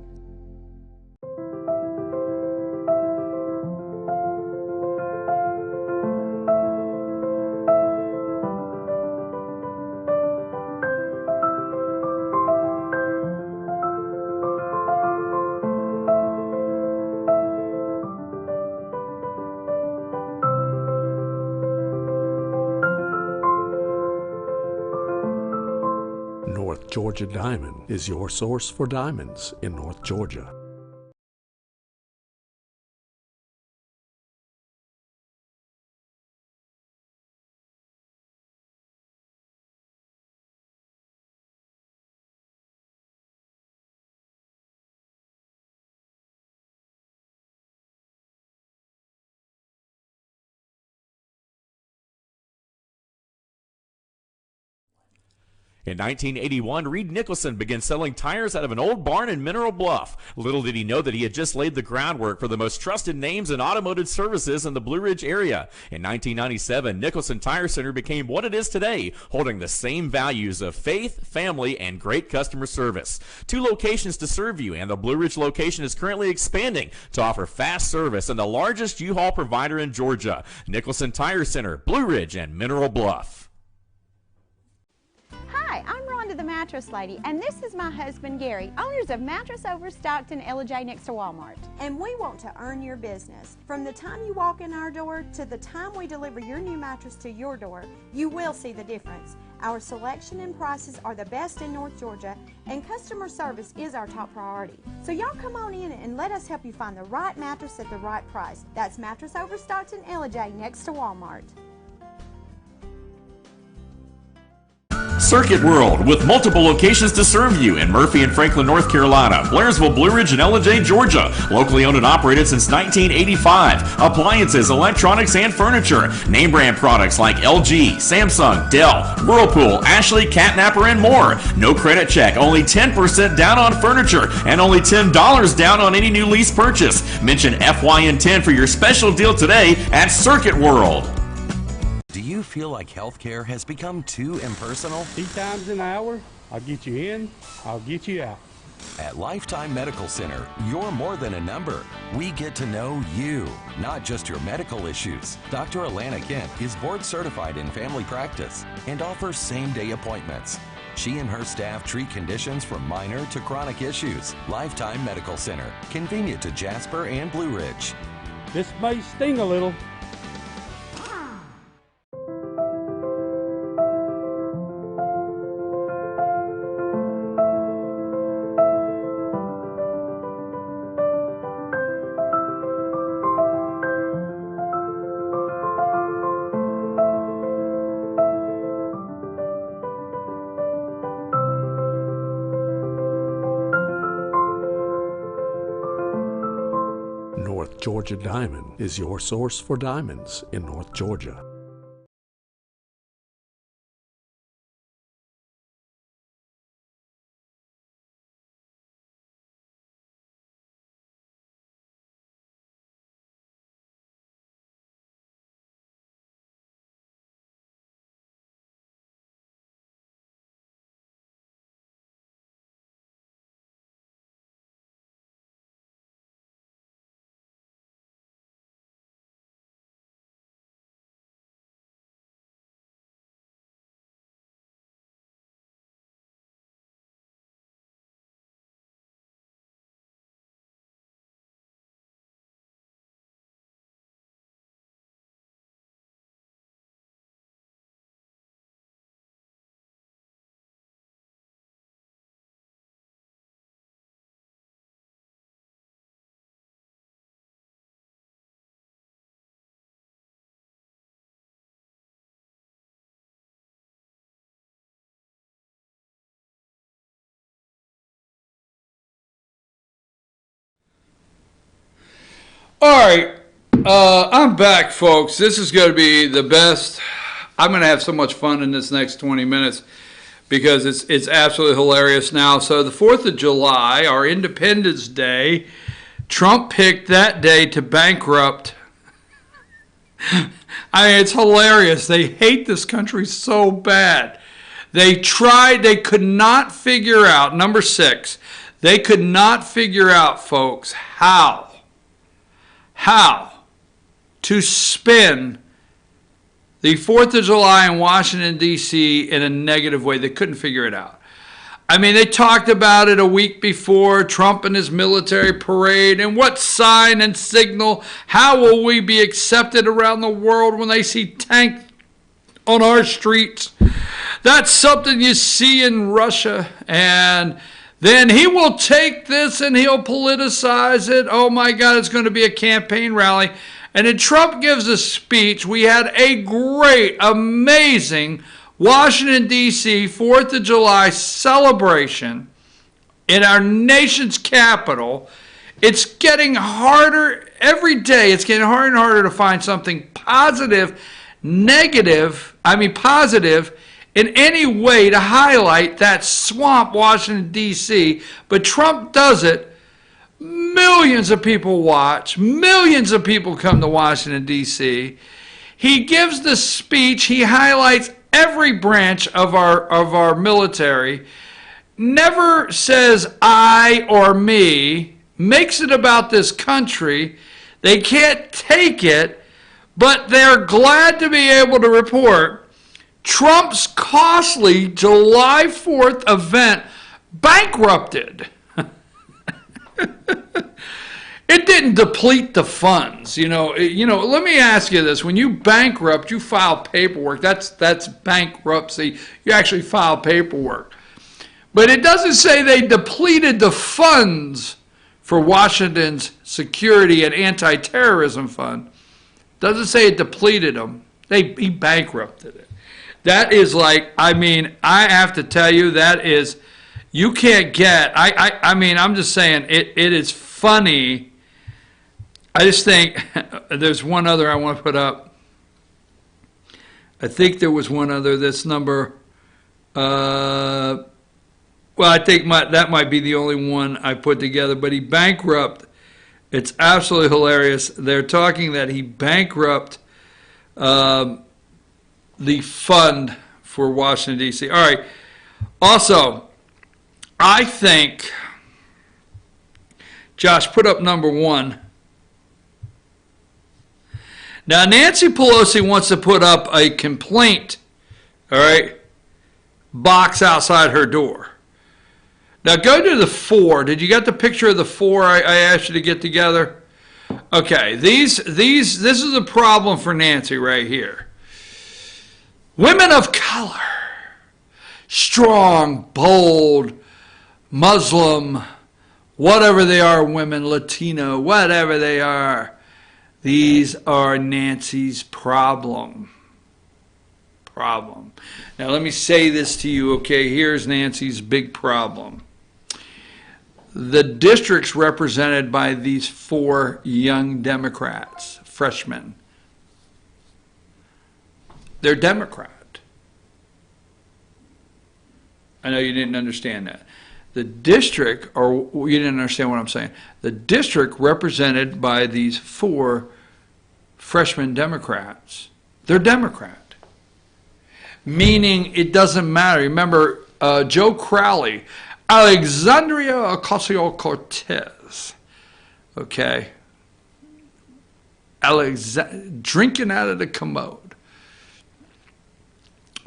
North Georgia Diamond is your source for diamonds in North Georgia. In 1981, Reed Nicholson began selling tires out of an old barn in Mineral Bluff. Little did he know that he had just laid the groundwork for the most trusted names in automotive services in the Blue Ridge area. In 1997, Nicholson Tire Center became what it is today, holding the same values of faith, family, and great customer service. 2 locations to serve you, and the Blue Ridge location is currently expanding to offer fast service and the largest U-Haul provider in Georgia. Nicholson Tire Center, Blue Ridge, and Mineral Bluff. Hi, I'm Rhonda the Mattress Lady, and this is my husband Gary, owners of Mattress Overstocked in Ella next to Walmart. And we want to earn your business. From the time you walk in our door to the time we deliver your new mattress to your door, you will see the difference. Our selection and prices are the best in North Georgia, and customer service is our top priority. So y'all come on in and let us help you find the right mattress at the right price. That's Mattress Overstocked in Ella next to Walmart. Circuit World, with multiple locations to serve you in Murphy and Franklin, North Carolina, Blairsville, Blue Ridge, and Ella, Georgia. Locally owned and operated since 1985. Appliances, electronics, and furniture. Name brand products like LG, Samsung, Dell, Whirlpool, Ashley, Catnapper, and more. No credit check, only 10% down on furniture, and only $10 down on any new lease purchase. Mention FYN10 for your special deal today at Circuit World. Do you feel like healthcare has become too impersonal? 3 times an hour, I'll get you in, I'll get you out. At Lifetime Medical Center, you're more than a number. We get to know you, not just your medical issues. Dr. Alana Kent is board certified in family practice and offers same-day appointments. She and her staff treat conditions from minor to chronic issues. Lifetime Medical Center, convenient to Jasper and Blue Ridge. This may sting a little. North Georgia Diamond is your source for diamonds in North Georgia. All right, I'm back, folks. This is going to be the best. I'm going to have so much fun in this next 20 minutes because it's absolutely hilarious now. So the 4th of July, our Independence Day, Trump picked that day to bankrupt. I mean, it's hilarious. They hate this country so bad. They tried, they could not figure out, number 6, they could not figure out, folks, how to spin the 4th of July in Washington, D.C. in a negative way. They couldn't figure it out. I mean, they talked about it a week before, Trump and his military parade, and what sign and signal, how will we be accepted around the world when they see tanks on our streets? That's something you see in Russia. And then he will take this and he'll politicize it. Oh my God, it's going to be a campaign rally. And then Trump gives a speech. We had a great, amazing Washington, D.C. 4th of July celebration in our nation's capital. It's getting harder every day. It's getting harder and harder to find something positive in any way to highlight that swamp, Washington, D.C. But Trump does it. Millions of people watch. Millions of people come to Washington, D.C. He gives the speech. He highlights every branch of our military. Never says I or me. Makes it about this country. They can't take it, but they're glad to be able to report Trump's costly July 4th event bankrupted. It didn't deplete the funds. Let me ask you this. When you bankrupt, you file paperwork. That's bankruptcy. You actually file paperwork. But it doesn't say they depleted the funds for Washington's security and anti-terrorism fund. Doesn't say it depleted them. He bankrupted it. That is like, I have to tell you, that is, you can't get, I'm just saying, it is funny. I just think, there's one other I want to put up. I think there was one other, this number, I think that might be the only one I put together, but he bankrupt. It's absolutely hilarious. They're talking that he bankrupt the fund for Washington, D.C. All right. Also, I think, Josh, put up number 1. Now, Nancy Pelosi wants to put up a complaint, all right, box outside her door. Now, go to the 4. Did you get the picture of the 4 I asked you to get together? Okay, this is a problem for Nancy right here. Women of color, strong, bold, Muslim, whatever they are, women, Latino, whatever they are, these are Nancy's problem. Now, let me say this to you, okay? Here's Nancy's big problem. The districts represented by these 4 young Democrats, freshmen, they're Democrat. I know you didn't understand that. The district, or you didn't understand what I'm saying. The district represented by these 4 freshman Democrats, they're Democrat. Meaning it doesn't matter. Remember, Joe Crowley, Alexandria Ocasio-Cortez, okay, drinking out of the commode.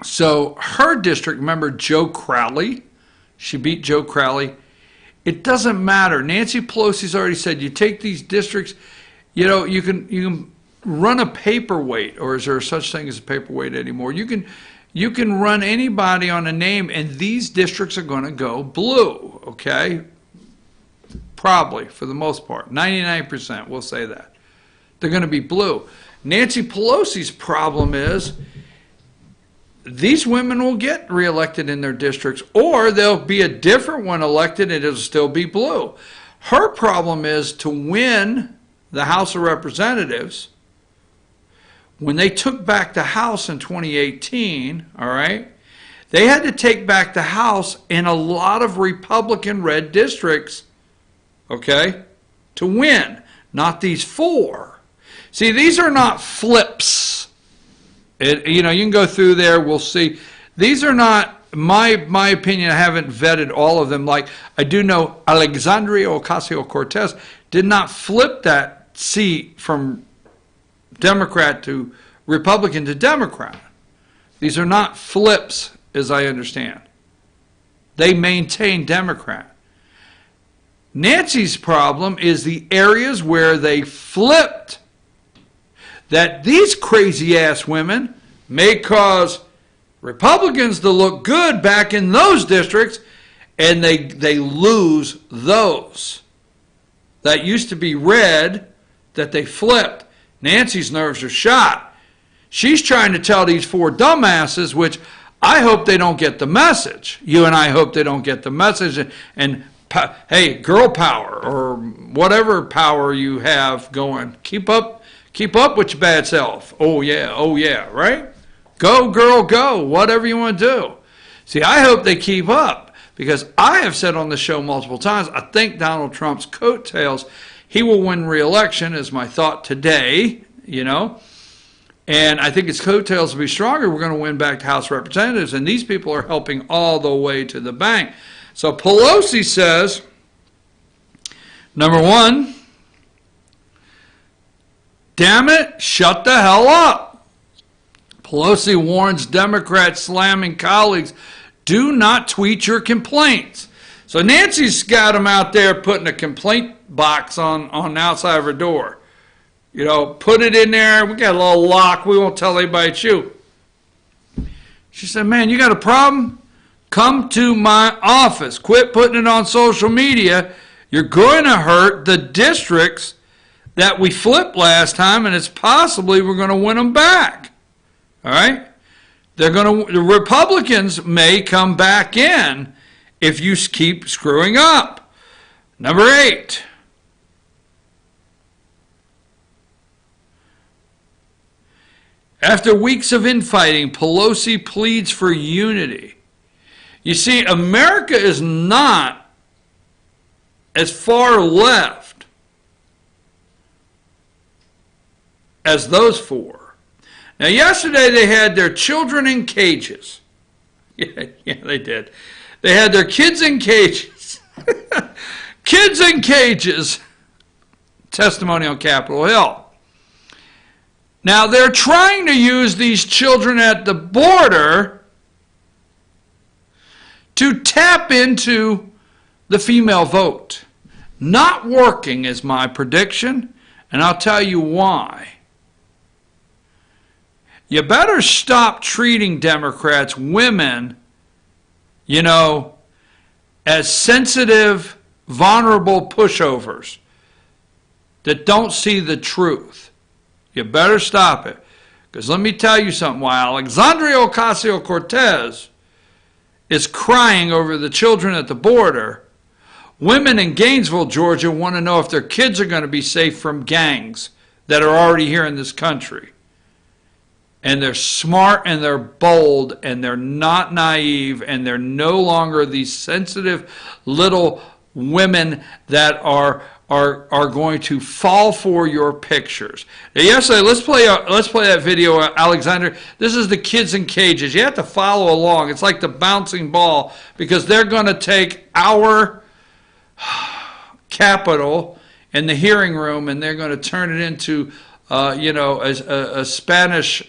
So her district, remember Joe Crowley? She beat Joe Crowley. It doesn't matter. Nancy Pelosi's already said you take these districts, you can run a paperweight, or is there such thing as a paperweight anymore? You can run anybody on a name, and these districts are going to go blue, okay? Probably, for the most part. 99%, we'll say that. They're going to be blue. Nancy Pelosi's problem is these women will get reelected in their districts, or there'll be a different one elected and it'll still be blue. Her problem is to win the House of Representatives, when they took back the House in 2018, all right, they had to take back the House in a lot of Republican red districts, okay, to win, not these 4. See, these are not flips. You know, you can go through there, we'll see. These are not, my opinion, I haven't vetted all of them. Like, I do know Alexandria Ocasio-Cortez did not flip that seat from Democrat to Republican to Democrat. These are not flips, as I understand. They maintain Democrat. Nancy's problem is the areas where they flipped. That these crazy-ass women may cause Republicans to look good back in those districts, and they lose those. That used to be red, that they flipped. Nancy's nerves are shot. She's trying to tell these 4 dumbasses, which I hope they don't get the message. You and I hope they don't get the message. And hey, girl power or whatever power you have going, keep up with your bad self. Oh yeah, right? Go, girl, go. Whatever you want to do. See, I hope they keep up, because I have said on the show multiple times, I think Donald Trump's coattails, he will win re-election, is my thought today, you know. And I think his coattails will be stronger. We're going to win back to House of Representatives, and these people are helping all the way to the bank. So Pelosi says, number 1, damn it, shut the hell up. Pelosi warns Democrats slamming colleagues, do not tweet your complaints. So Nancy's got them out there putting a complaint box on the outside of her door. You know, put it in there. We got a little lock. We won't tell anybody it's you. She said, man, you got a problem? Come to my office. Quit putting it on social media. You're going to hurt the districts that we flipped last time, and it's possibly we're going to win them back. All right? The Republicans may come back in if you keep screwing up. Number 8. After weeks of infighting, Pelosi pleads for unity. You see, America is not as far left as those 4. Now, yesterday they had their children in cages. Yeah, they did. They had their kids in cages. Kids in cages. Testimony on Capitol Hill. Now, they're trying to use these children at the border to tap into the female vote. Not working is my prediction, and I'll tell you why. You better stop treating Democrats, women, you know, as sensitive, vulnerable pushovers that don't see the truth. You better stop it. Because let me tell you something. While Alexandria Ocasio-Cortez is crying over the children at the border, women in Gainesville, Georgia want to know if their kids are going to be safe from gangs that are already here in this country. And they're smart and they're bold and they're not naive and they're no longer these sensitive little women that are going to fall for your pictures. Now, yesterday, let's play that video, Alexander. This is the kids in cages. You have to follow along. It's like the bouncing ball, because they're going to take our Capitol in the hearing room and they're going to turn it into you know, a Spanish,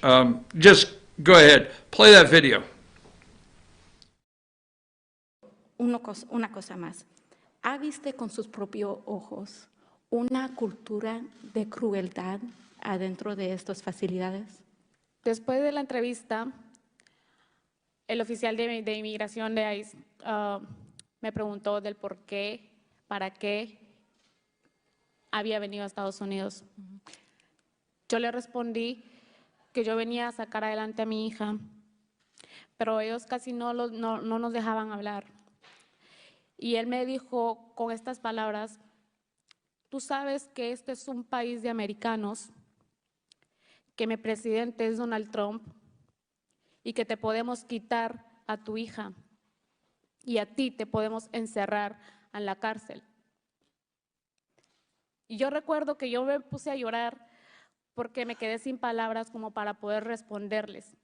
just go ahead, play that video. Una cosa más. ¿Ha visto con sus propios ojos una cultura de crueldad adentro de estas facilidades? Después de la entrevista, el oficial de inmigración de ICE me preguntó del por qué, para qué había venido a Estados Unidos. Yo le respondí que yo venía a sacar adelante a mi hija, pero ellos casi no nos dejaban hablar. Y él me dijo con estas palabras tú sabes que este es un país de americanos, que mi presidente es Donald Trump y que te podemos quitar a tu hija y a ti te podemos encerrar en la cárcel. Y yo recuerdo que yo me puse a llorar porque me quedé sin palabras como para poder responderles.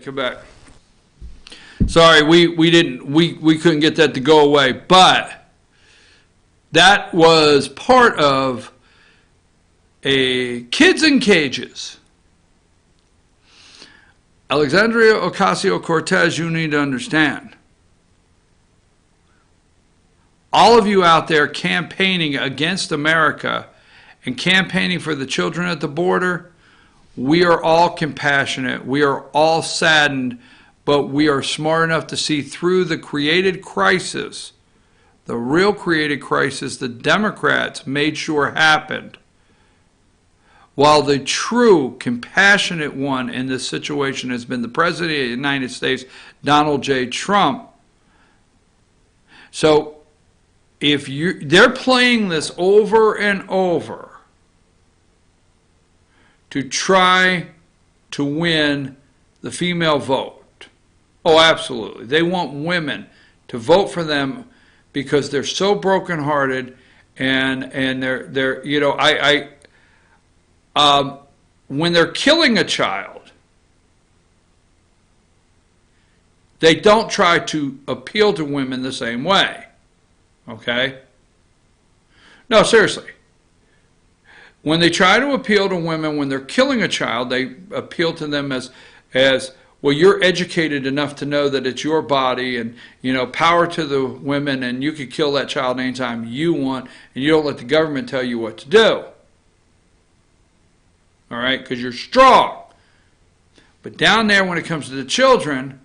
Come back. Sorry, we couldn't get that to go away, but that was part of a Kids in Cages. Alexandria Ocasio-Cortez, you need to understand. All of you out there campaigning against America and campaigning for the children at the border, we are all compassionate. We are all saddened, but we are smart enough to see through the created crisis, the real created crisis the Democrats made sure happened. While the true compassionate one in this situation has been the President of the United States, Donald J. Trump. So if they're playing this over and over to try to win the female vote. Oh, absolutely. They want women to vote for them because they're so brokenhearted and they're you know, when they're killing a child, they don't try to appeal to women the same way. Okay? No, seriously. When they try to appeal to women when they're killing a child, they appeal to them as well, you're educated enough to know that it's your body and, you know, power to the women and you can kill that child anytime you want and you don't let the government tell you what to do. All right? Because you're strong. But down there when it comes to the children,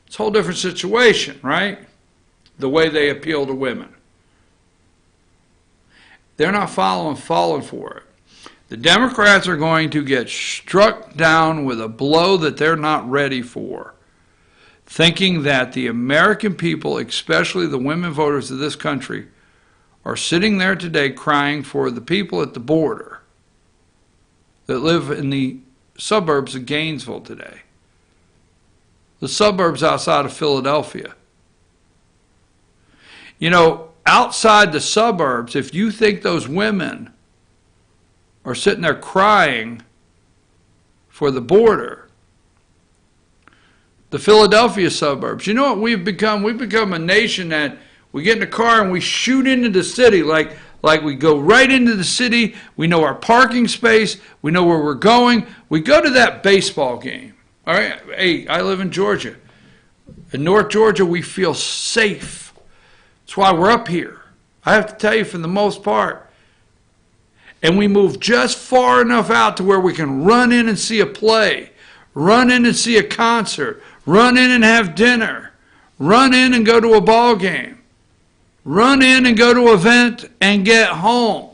it's a whole different situation, right? The way they appeal to women. They're not falling for it. The Democrats are going to get struck down with a blow that they're not ready for, thinking that the American people, especially the women voters of this country, are sitting there today crying for the people at the border that live in the suburbs of Gainesville today, the suburbs outside of Philadelphia. You know, outside the suburbs, if you think those women are sitting there crying for the border, the Philadelphia suburbs, you know what we've become? We've become a nation that we get in a car and we shoot into the city like we go right into the city. We know our parking space. We know where we're going. We go to that baseball game. All right? Hey, I live in Georgia. In North Georgia, we feel safe. That's why we're up here. I have to tell you, for the most part. And we move just far enough out to where we can run in and see a play, run in and see a concert, run in and have dinner, run in and go to a ball game, run in and go to an event and get home.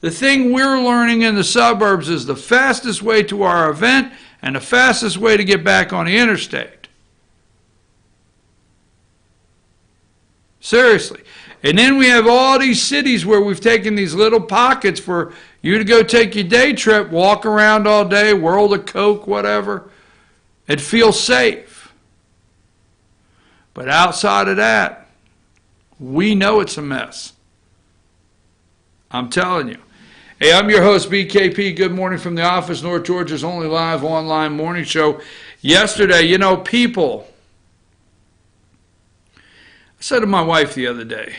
The thing we're learning in the suburbs is the fastest way to our event and the fastest way to get back on the interstate. Seriously. And then we have all these cities where we've taken these little pockets for you to go take your day trip, walk around all day, World of Coke, whatever, and feel safe. But outside of that, we know it's a mess. I'm telling you. Hey, I'm your host, BKP. Good morning from the office, North Georgia's only live online morning show. Yesterday, you know, people, I said to my wife the other day,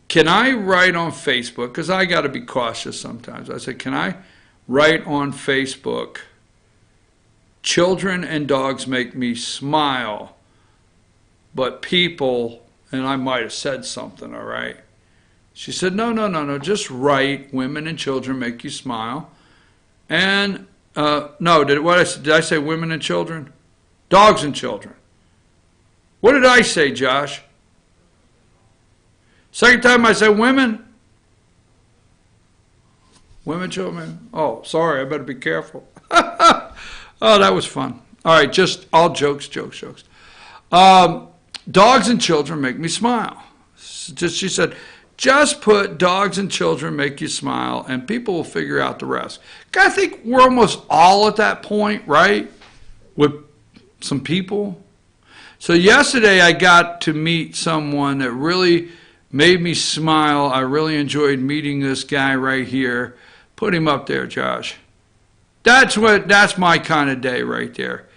can I write on Facebook, because I got to be cautious sometimes. I said, can I write on Facebook, children and dogs make me smile, but people, and I might have said something, all right? She said, no, just write, women and children make you smile. And, no, did I say women and children? Dogs and children. What did I say, Josh? Second time I said women. Women, children. Oh, sorry, I better be careful. Oh, that was fun. All right, just all jokes. Dogs and children make me smile. She said, just put dogs and children make you smile, and people will figure out the rest. I think we're almost all at that point, right? With some people. So yesterday I got to meet someone that really made me smile. I really enjoyed meeting this guy right here. Put him up there, Josh. That's my kind of day right there.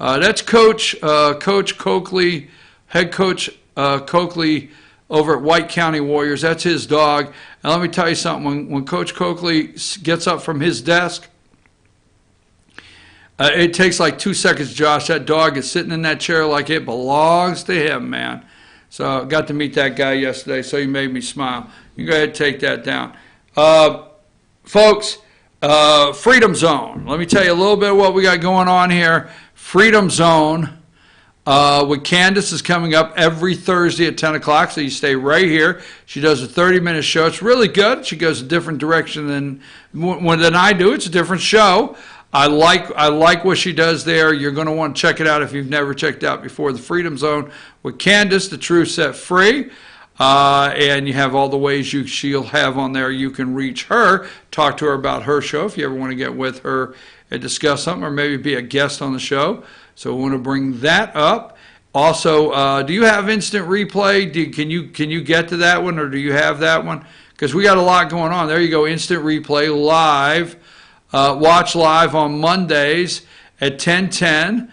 That's Coach Coakley, head coach Coakley over at White County Warriors. That's his dog. And let me tell you something. When Coach Coakley gets up from his desk, it takes like 2 seconds, Josh. That dog is sitting in that chair like it belongs to him, man. So I got to meet that guy yesterday, so he made me smile. You go ahead and take that down. Folks, Freedom Zone. Let me tell you a little bit of what we got going on here. Freedom Zone with Candace is coming up every Thursday at 10 o'clock, so you stay right here. She does a 30-minute show. It's really good. She goes a different direction than I do. It's a different show. I like what she does there. You're going to want to check it out if you've never checked out before. The Freedom Zone with Candace, the Truth Set Free. And you have all the ways she'll have on there. You can reach her, talk to her about her show if you ever want to get with her and discuss something, or maybe be a guest on the show. So we want to bring that up. Also, do you have instant replay? Can you get to that one, or do you have that one? Because we got a lot going on. There you go, instant replay live. Watch live on Mondays at 10:10.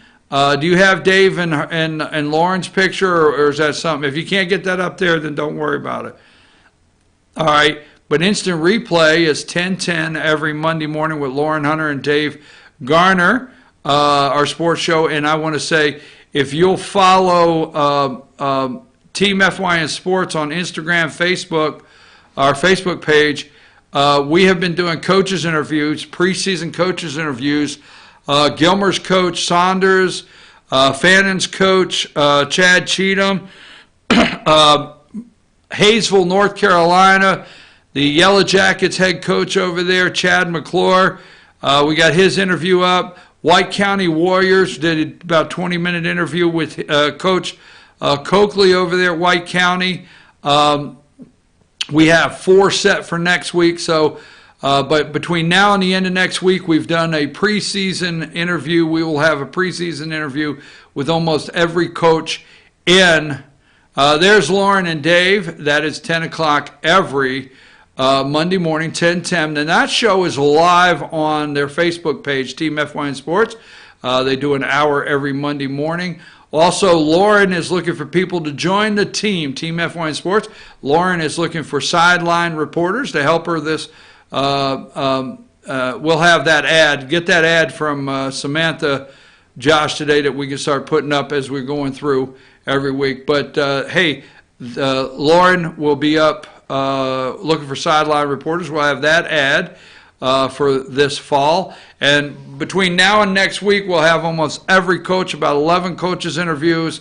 Do you have Dave and Lauren's picture, or is that something? If you can't get that up there, then don't worry about it. All right, but instant replay is 10:10 every Monday morning with Lauren Hunter and Dave Garner, our sports show. And I want to say, if you'll follow Team FYN Sports on Instagram, Facebook, our Facebook page, we have been doing coaches interviews, preseason coaches interviews. Gilmer's coach Saunders, Fannon's coach Chad Cheatham, Hayesville, North Carolina, the Yellow Jackets head coach over there, Chad McClure. We got his interview up. White County Warriors did about a 20-minute interview with Coach Coakley over there at White County. We have 4 set for next week, so but between now and the end of next week, we've done a preseason interview. We will have a preseason interview with almost every coach in. There's Lauren and Dave. That is 10 o'clock every Monday morning, 10:10. And that show is live on their Facebook page, Team FYN Sports. They do an hour every Monday morning. Also, Lauren is looking for people to join the team, Team FYN Sports. Lauren is looking for sideline reporters to help her this. We'll have that ad. Get that ad from Samantha, Josh, today that we can start putting up as we're going through every week. But, hey, Lauren will be up looking for sideline reporters. We'll have that ad for this fall. And between now and next week, we'll have almost every coach, about 11 coaches interviews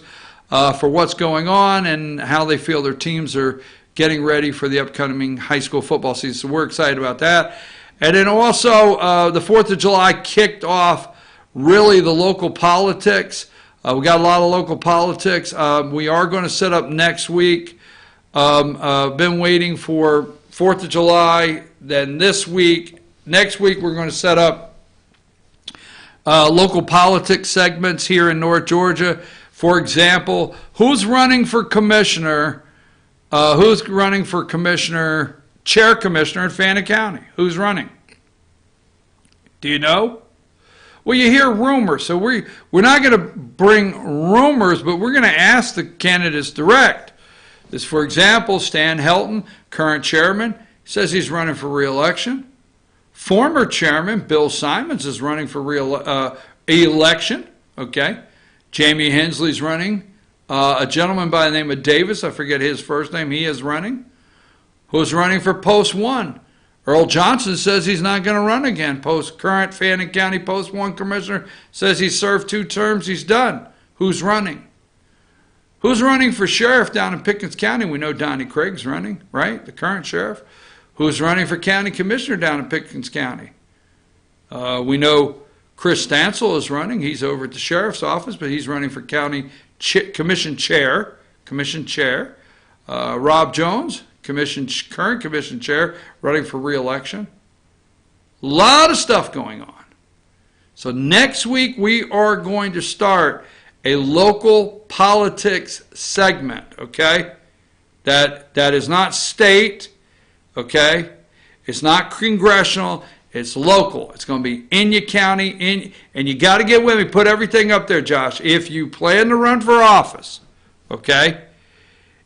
for what's going on and how they feel their teams are getting ready for the upcoming high school football season. So we're excited about that. And then also the 4th of July kicked off really the local politics. We got a lot of local politics. We are going to set up next week. Been waiting for 4th of July. Then this week, next week, we're going to set up local politics segments here in North Georgia. For example, who's running for commissioner? Who's running for chair commissioner in Fannin County? Who's running? Do you know? Well, you hear rumors, so we're not going to bring rumors, but we're going to ask the candidates direct. This, for example, Stan Helton, current chairman, says he's running for re-election. Former chairman Bill Simons is running for election. Okay, Jamie Hensley's running. A gentleman by the name of Davis, I forget his first name, he is running. Who's running for Post 1? Earl Johnson says he's not going to run again. Current Fannin County Post 1 commissioner says he's served 2 terms, he's done. Who's running? Who's running for sheriff down in Pickens County? We know Donnie Craig's running, right? The current sheriff. Who's running for county commissioner down in Pickens County? We know Chris Stansel is running. He's over at the sheriff's office, but he's running for county commission chair. Rob Jones, current commission chair, running for re-election. A lot of stuff going on. So next week we are going to start a local politics segment, okay? That is not state, okay? It's not congressional, it's local. It's going to be in your county, and you got to get with me. Put everything up there, Josh. If you plan to run for office, okay?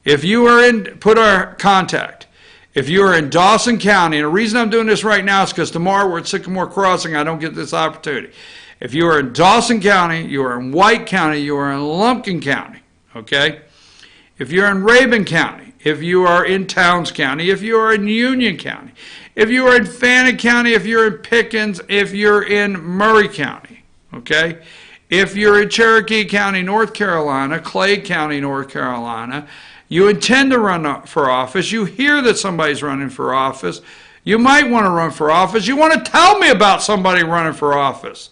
If you are put our contact. If you are in Dawson County, and the reason I'm doing this right now is because tomorrow we're at Sycamore Crossing, I don't get this opportunity. If you are in Dawson County, you are in White County, you are in Lumpkin County, okay? If you're in Rabun County, if you are in Towns County, if you are in Union County, if you are in Fannin County, if you're in Pickens, if you're in Murray County, okay? If you're in Cherokee County, North Carolina, Clay County, North Carolina, you intend to run for office, you hear that somebody's running for office, you might want to run for office, you want to tell me about somebody running for office.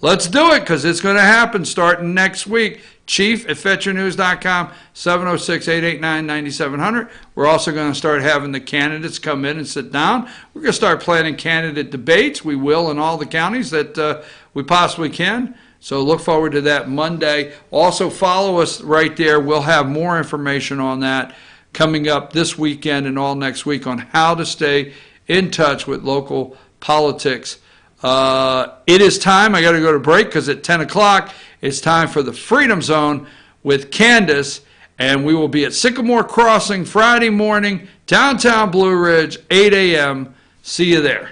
Let's do it, because it's going to happen starting next week. Chief at FetcherNews.com, 706-889-9700. We're also going to start having the candidates come in and sit down. We're going to start planning candidate debates. We will in all the counties that we possibly can. So look forward to that Monday. Also follow us right there. We'll have more information on that coming up this weekend and all next week on how to stay in touch with local politics. It is time. I got to go to break because at 10 o'clock it's time for the Freedom Zone with Candace, and we will be at Sycamore Crossing Friday morning, downtown Blue Ridge, 8 a.m. See you there.